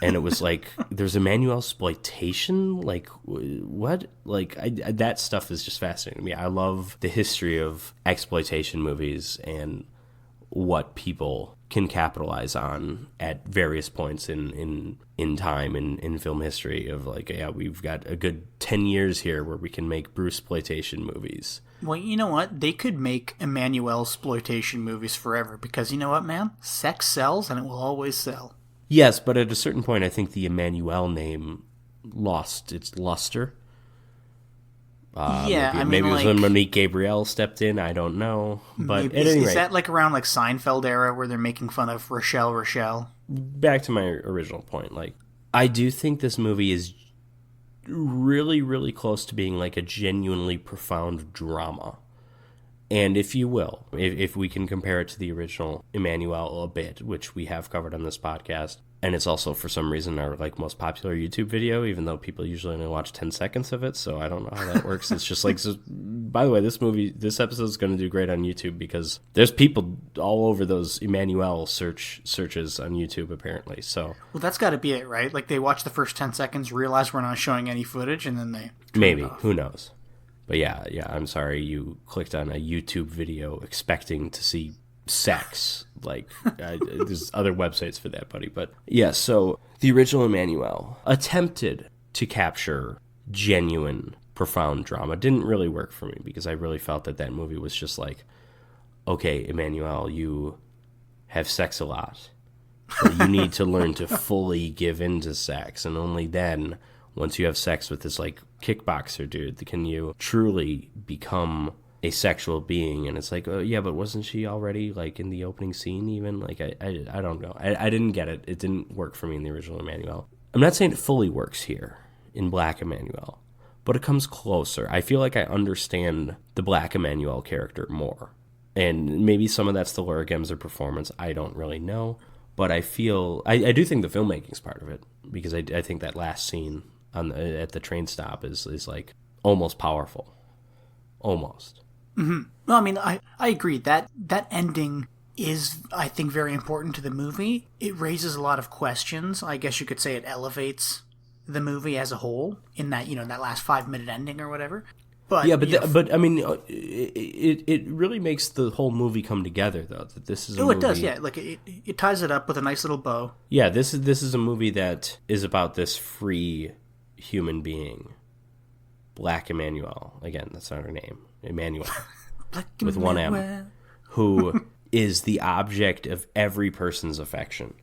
A: and it was like, there's Emanuelle exploitation? Like, what? Like, that stuff is just fascinating to me. I love the history of exploitation movies and what people can capitalize on at various points in time in film history of like, yeah, we've got a good 10 years here where we can make Bruce-sploitation movies.
B: Well, you know what? They could make Emanuelle exploitation movies forever, because you know what, man? Sex sells, and it will always sell.
A: Yes, but at a certain point, I think the Emanuelle name lost its luster. Maybe it was when Monique Gabrielle stepped in. I don't know, but at any rate,
B: is that like around like Seinfeld era where they're making fun of Rochelle?
A: Back to my original point, like, I do think this movie is really, really close to being like a genuinely profound drama. And if you will, if we can compare it to the original Emanuelle a bit, which we have covered on this podcast, and it's also for some reason our like most popular YouTube video, even though people usually only watch 10 seconds of it, so I don't know how that works. It's just like, so, by the way, this episode is going to do great on YouTube because there's people all over those Emanuelle searches on YouTube apparently. So
B: well, that's got to be it, right? Like they watch the first 10 seconds, realize we're not showing any footage, and then they
A: maybe, who knows. But yeah, I'm sorry you clicked on a YouTube video expecting to see sex. Like, there's other websites for that, buddy. But yeah, so the original Emanuelle attempted to capture genuine, profound drama. Didn't really work for me because I really felt that movie was just like, okay, Emanuelle, you have sex a lot. But you need to learn to fully give into sex, and only then, once you have sex with this like kickboxer dude, can you truly become a sexual being. And it's like, oh yeah, but wasn't she already like in the opening scene even? Like I don't know. I didn't get it. It didn't work for me in the original Emanuelle. I'm not saying it fully works here in Black Emanuelle, but it comes closer. I feel like I understand the Black Emanuelle character more. And maybe some of that's the Laura Gemser performance. I don't really know. But I feel, I do think the filmmaking's part of it, because I think that last scene at the train stop is like almost powerful. Almost.
B: Mm-hmm. Well, I mean, I agree. That ending is, I think, very important to the movie. It raises a lot of questions. I guess you could say it elevates the movie as a whole in that, that last 5-minute ending or whatever. But
A: yeah, but I mean, it really makes the whole movie come together, though. That this is a movie.
B: It does, yeah. Like it ties it up with a nice little bow.
A: Yeah, this is a movie that is about this free human being, Black Emanuelle. Again, that's not her name, Emanuelle, with one M, who is the object of every person's affection,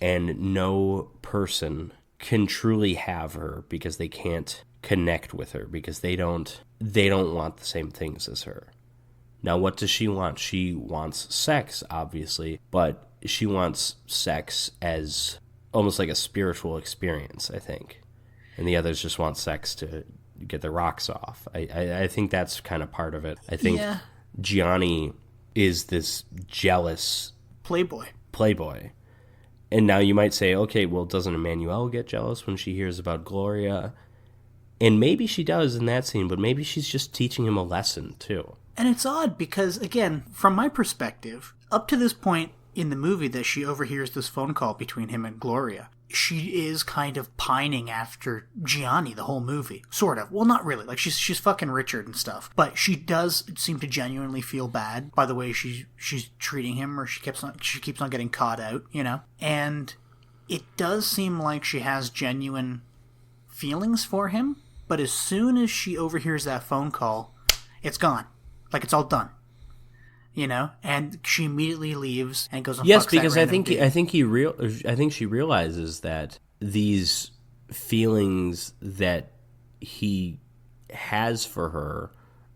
A: and no person can truly have her because they can't connect with her, because they don't want the same things as her. Now, what does she want? She wants sex, obviously, but she wants sex as almost like a spiritual experience, I think. And the others just want sex to get their rocks off. I think that's kind of part of it. I think Gianni is this jealous playboy. And now you might say, okay, well, doesn't Emanuelle get jealous when she hears about Gloria? And maybe she does in that scene, but maybe she's just teaching him a lesson, too.
B: And it's odd because, again, from my perspective, up to this point, in the movie that she overhears this phone call between him and Gloria. She is kind of pining after Gianni the whole movie. Sort of. Well, not really. Like, she's fucking Richard and stuff. But she does seem to genuinely feel bad by the way she's treating him, or she keeps on getting caught out, you know? And it does seem like she has genuine feelings for him, but as soon as she overhears that phone call, it's gone. Like, it's all done. You know, and she immediately leaves and goes.
A: Yes, because I think she realizes that these feelings that he has for her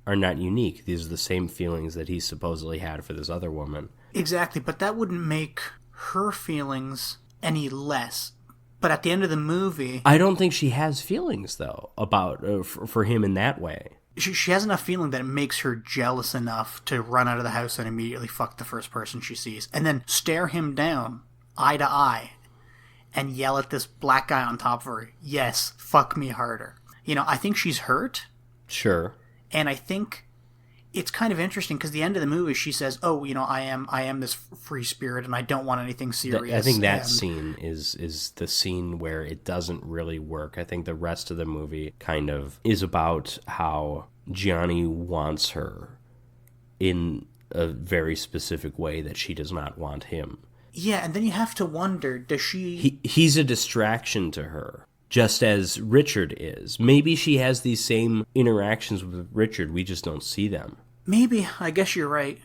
A: are not unique. These are the same feelings that he supposedly had for this other woman.
B: Exactly, but that wouldn't make her feelings any less. But at the end of the movie,
A: I don't think she has feelings though about for him in that way.
B: She has enough feeling that it makes her jealous enough to run out of the house and immediately fuck the first person she sees. And then stare him down, eye to eye, and yell at this black guy on top of her, yes, fuck me harder. You know, I think she's hurt.
A: Sure.
B: And I think it's kind of interesting because the end of the movie, she says, oh, you know, I am this free spirit and I don't want anything serious.
A: I think that scene is the scene where it doesn't really work. I think the rest of the movie kind of is about how Gianni wants her in a very specific way that she does not want him.
B: Yeah, and then you have to wonder, does she...
A: He's a distraction to her, just as Richard is. Maybe she has these same interactions with Richard, we just don't see them.
B: Maybe. I guess you're right.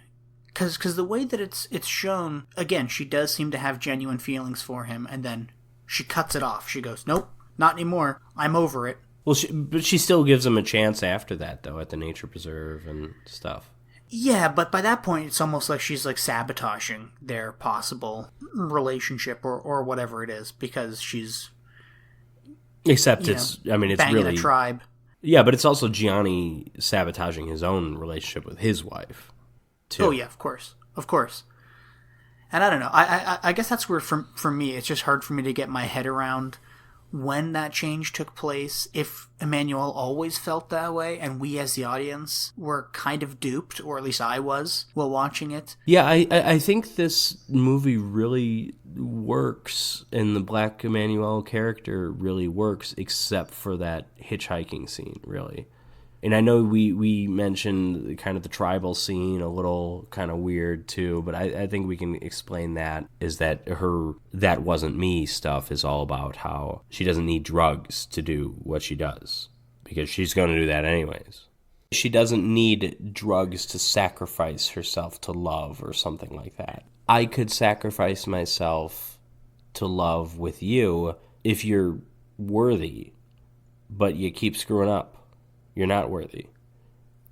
B: Because the way that it's shown, again, she does seem to have genuine feelings for him, and then she cuts it off. She goes, nope, not anymore. I'm over it.
A: Well, but she still gives him a chance after that, though, at the nature preserve and stuff.
B: Yeah, but by that point, it's almost like she's like sabotaging their possible relationship or whatever it is, because she's...
A: Except it's
B: banging
A: really...
B: a tribe.
A: Yeah, but it's also Gianni sabotaging his own relationship with his wife, too.
B: Oh, yeah, of course. Of course. And I don't know. I guess that's where, for me, it's just hard for me to get my head around when that change took place, if Emanuelle always felt that way, and we as the audience were kind of duped, or at least I was, while watching it.
A: Yeah, I think this movie really works, and the Black Emanuelle character really works, except for that hitchhiking scene, really. And I know we mentioned kind of the tribal scene, a little kind of weird too, but I think we can explain that, is that her "that wasn't me" stuff is all about how she doesn't need drugs to do what she does, because she's going to do that anyways. She doesn't need drugs to sacrifice herself to love or something like that. I could sacrifice myself to love with you if you're worthy, but you keep screwing up. You're not worthy.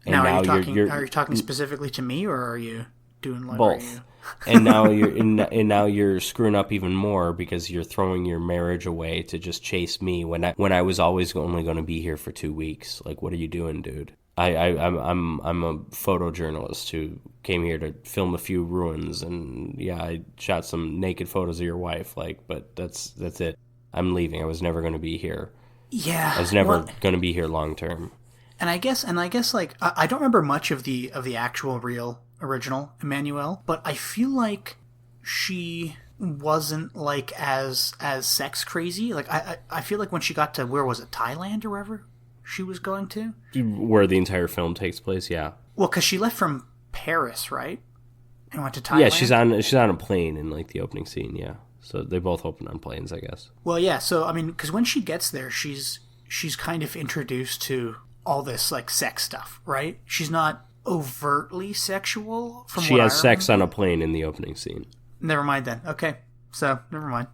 A: And
B: now are you talking specifically to me, or are you doing like
A: both? And now now you're screwing up even more because you're throwing your marriage away to just chase me when I was always only going to be here for 2 weeks. Like, what are you doing, dude? I'm a photojournalist who came here to film a few ruins, and yeah, I shot some naked photos of your wife. Like, but that's it. I'm leaving. I was never going to be here.
B: Yeah,
A: I was never going to be here long term.
B: And I guess like I don't remember much of the actual real original Emanuelle, but I feel like she wasn't like as sex crazy. Like I feel like when she got to, where was it, Thailand or wherever she was going to,
A: where the entire film takes place. Yeah.
B: Well, because she left from Paris, right, and went to Thailand.
A: Yeah, she's on a plane in like the opening scene. Yeah. So they both open on planes, I guess.
B: Well, yeah. So I mean, because when she gets there, she's kind of introduced to all this like sex stuff, right? She's not overtly sexual.
A: She has sex on a plane in the opening scene.
B: Never mind then. Okay, so never mind.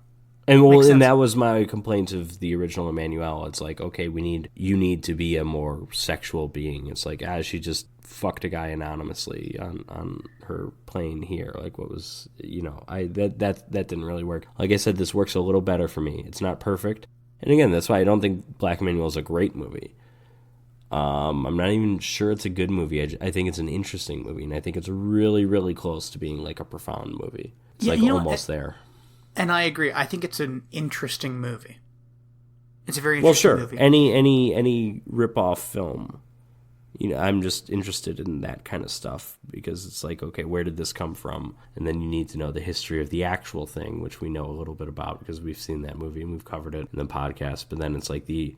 A: And that was my complaint of the original Emanuelle. It's like, okay, you need to be a more sexual being. It's like, she just fucked a guy anonymously on her plane here. Like, what was, that didn't really work. Like I said, this works a little better for me. It's not perfect. And again, that's why I don't think Black Emanuelle is a great movie. I'm not even sure it's a good movie. I think it's an interesting movie, and I think it's really, really close to being like a profound movie. It's almost there.
B: And I agree. I think it's an interesting movie. It's a very interesting movie.
A: Any rip-off film I'm just interested in that kind of stuff because it's like, okay, where did this come from? And then you need to know the history of the actual thing, which we know a little bit about because we've seen that movie and we've covered it in the podcast. But then it's like the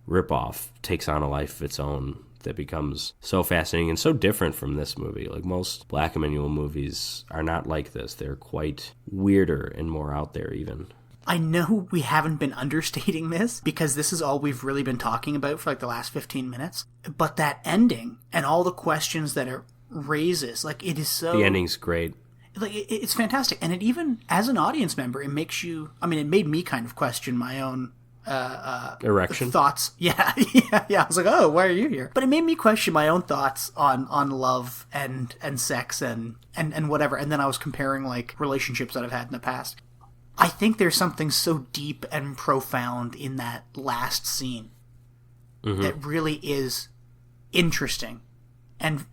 A: ripoff takes on a life of its own that becomes so fascinating and so different from this movie. Like most Black Emanuelle movies are not like this. They're quite weirder and more out there even.
B: I know we haven't been understating this because this is all we've really been talking about for like the last 15 minutes. But that ending and all the questions that it raises, like it is so...
A: The ending's great.
B: Like it's fantastic. And it even, as an audience member, it makes you... I mean, it made me kind of question my own...
A: erection
B: thoughts. Yeah. I was like, oh, why are you here? But it made me question my own thoughts on love and sex and whatever. And then I was comparing like relationships that I've had in the past. I think there's something so deep and profound in that last scene that really is interesting. And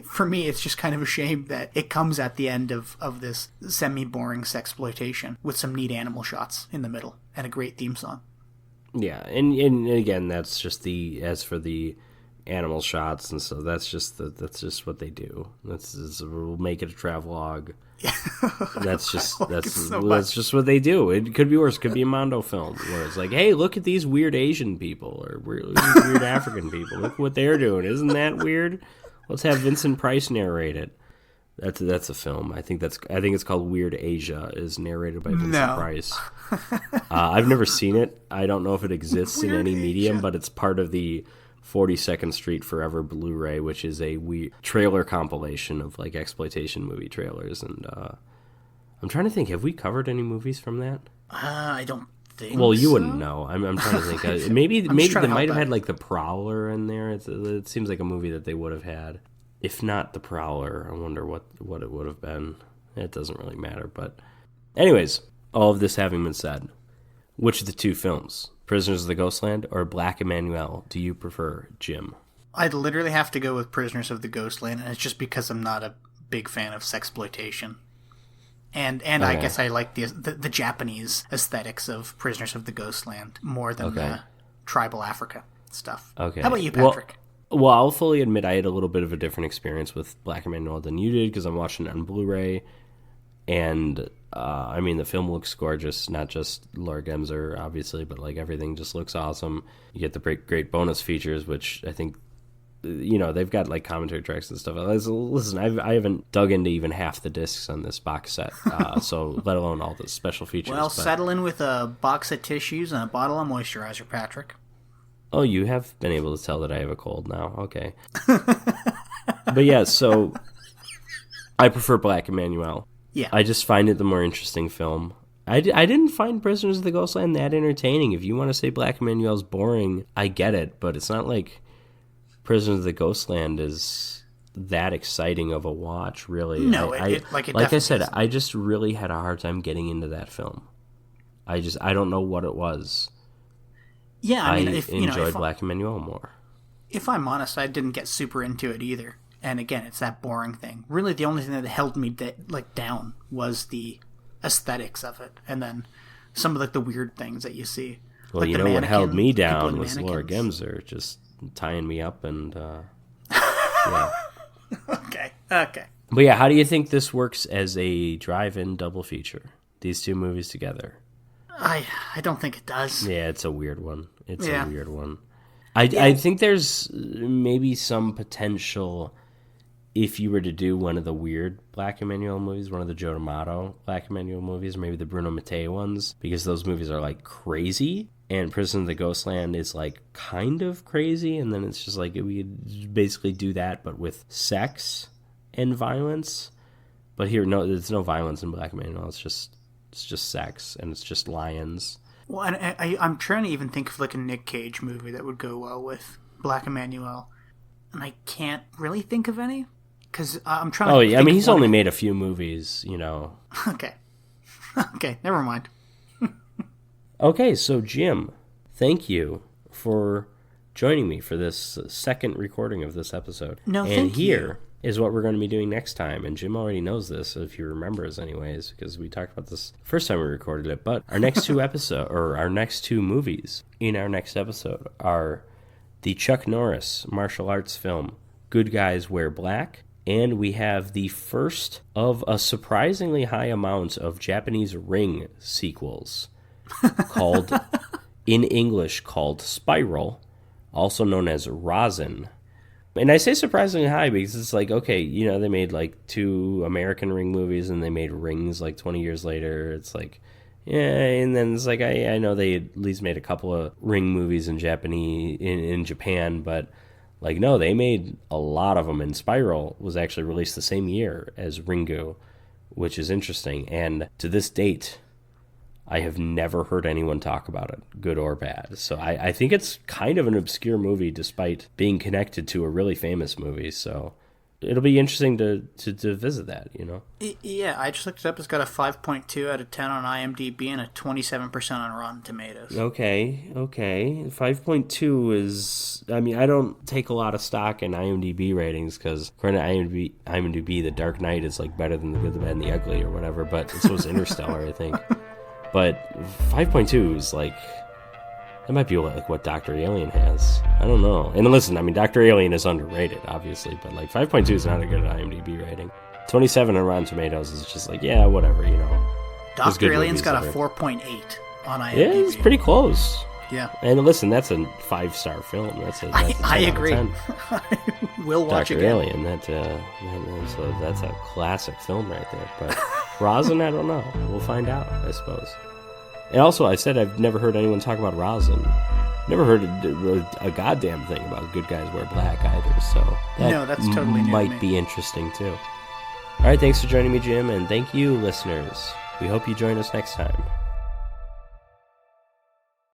B: for me, it's just kind of a shame that it comes at the end of this semi-boring sexploitation with some neat animal shots in the middle and a great theme song.
A: Yeah, and again, that's just as for the animal shots, and so that's just what they do. We'll make it a travelogue. That's just what they do. It could be worse. It could be a Mondo film where it's like, hey, look at these weird Asian people or weird African people. Look what they're doing. Isn't that weird? Let's have Vincent Price narrate it. That's a film. I think it's called Weird Asia. Is narrated by Vincent Price. I've never seen it. I don't know if it exists in any medium, but it's part of the 42nd Street Forever Blu-ray, which is a trailer compilation of like exploitation movie trailers. And I'm trying to think, have we covered any movies from that?
B: I don't think.
A: Well, you
B: so.
A: wouldn't know. I'm trying to think. Maybe they might have had like The Prowler in there. It seems like a movie that they would have had. If not The Prowler, I wonder what it would have been. It doesn't really matter. But anyways, all of this having been said, which of the two films, Prisoners of the Ghostland or Black Emanuelle, do you prefer, Jim?
B: I'd literally have to go with Prisoners of the Ghostland, and it's just because I'm not a big fan of sexploitation. And okay. I guess I like the Japanese aesthetics of Prisoners of the Ghostland more than the tribal Africa stuff. Okay. How about you, Patrick?
A: Well, I'll fully admit I had a little bit of a different experience with Black Emanuelle than you did because I'm watching it on Blu-ray, and I mean the film looks gorgeous. Not just Laura Gemser, obviously, but like everything just looks awesome. You get the great bonus features, which I think they've got like commentary tracks and stuff. Listen, I haven't dug into even half the discs on this box set, so let alone all the special features.
B: Well, settle in with a box of tissues and a bottle of moisturizer, Patrick.
A: Oh, you have been able to tell that I have a cold now. Okay. But yeah, so I prefer Black Emanuelle.
B: Yeah.
A: I just find it the more interesting film. I didn't find Prisoners of the Ghostland that entertaining. If you want to say Black Emanuelle's boring, I get it, but it's not like Prisoners of the Ghostland is that exciting of a watch, really.
B: No,
A: like I said, isn't. I just really had a hard time getting into that film. I don't know what it was.
B: Yeah, I mean,
A: I enjoyed Black Emanuelle more.
B: If I'm honest, I didn't get super into it either. And again, it's that boring thing. Really, the only thing that held me down was the aesthetics of it, and then some of the weird things that you see.
A: Well, like what held me down was Laura Gemser just tying me up, and yeah.
B: Okay.
A: But yeah, how do you think this works as a drive-in double feature? These two movies together.
B: I don't think it does.
A: Yeah, it's a weird one. A weird one. I think there's maybe some potential if you were to do one of the weird Black Emanuelle movies, one of the Joe D'Amato Black Emanuelle movies, maybe the Bruno Mattei ones, because those movies are like crazy, and Prison of the Ghostland is like kind of crazy, and then it's just like we could basically do that, but with sex and violence. But here, no, there's no violence in Black Emanuelle. It's just sex, and it's just lions.
B: Well, and I'm trying to even think of like a Nick Cage movie that would go well with Black Emanuelle, and I can't really think of any because I'm trying.
A: Oh, yeah, I mean, he's only made a few movies,
B: Okay, never mind.
A: Okay, so Jim, thank you for joining me for this second recording of this episode.
B: No,
A: and
B: thank
A: here is what we're going to be doing next time. And Jim already knows this, if he remembers anyways, because we talked about this first time we recorded it. But our next two our next two movies in our next episode are the Chuck Norris martial arts film, Good Guys Wear Black. And we have the first of a surprisingly high amount of Japanese Ring sequels called, in English, called Spiral, also known as Rosin. And I say surprisingly high because it's like, okay, you know, they made like 2 American Ring movies and they made Rings like 20 years later. It's like, yeah, and then it's like, I know they at least made a couple of Ring movies in Japan, but like, no, they made a lot of them, and Spiral was actually released the same year as Ringu, which is interesting. And to this date, I have never heard anyone talk about it, good or bad. So I think it's kind of an obscure movie despite being connected to a really famous movie. So it'll be interesting to visit that, you know?
B: Yeah, I just looked it up. It's got a 5.2 out of 10 on IMDb and a 27% on Rotten Tomatoes.
A: Okay. 5.2 is... I mean, I don't take a lot of stock in IMDb ratings because according to IMDb, The Dark Knight is like better than The Good, the Bad, and the Ugly or whatever, but so is Interstellar, I think. But 5.2 is like... That might be like what Dr. Alien has. I don't know. And listen, I mean, Dr. Alien is underrated, obviously, but like 5.2 is not a good IMDb rating. 27 on Rotten Tomatoes is just like, yeah, whatever, you know.
B: Dr. Alien's got a 4.8 on IMDb.
A: Yeah, it's pretty close.
B: Yeah.
A: And listen, that's a 5-star film. That's a 10
B: I agree.
A: out of 10.
B: We'll watch
A: Dr.
B: again.
A: Alien, so that's a classic film right there. But Rosin, I don't know. We'll find out, I suppose. And also, I said I've never heard anyone talk about Rosin. Never heard a goddamn thing about Good Guys Wear Black either, so
B: that's totally new
A: might
B: to me.
A: be interesting too. All right, thanks for joining me, Jim, and thank you, listeners. We hope you join us next time.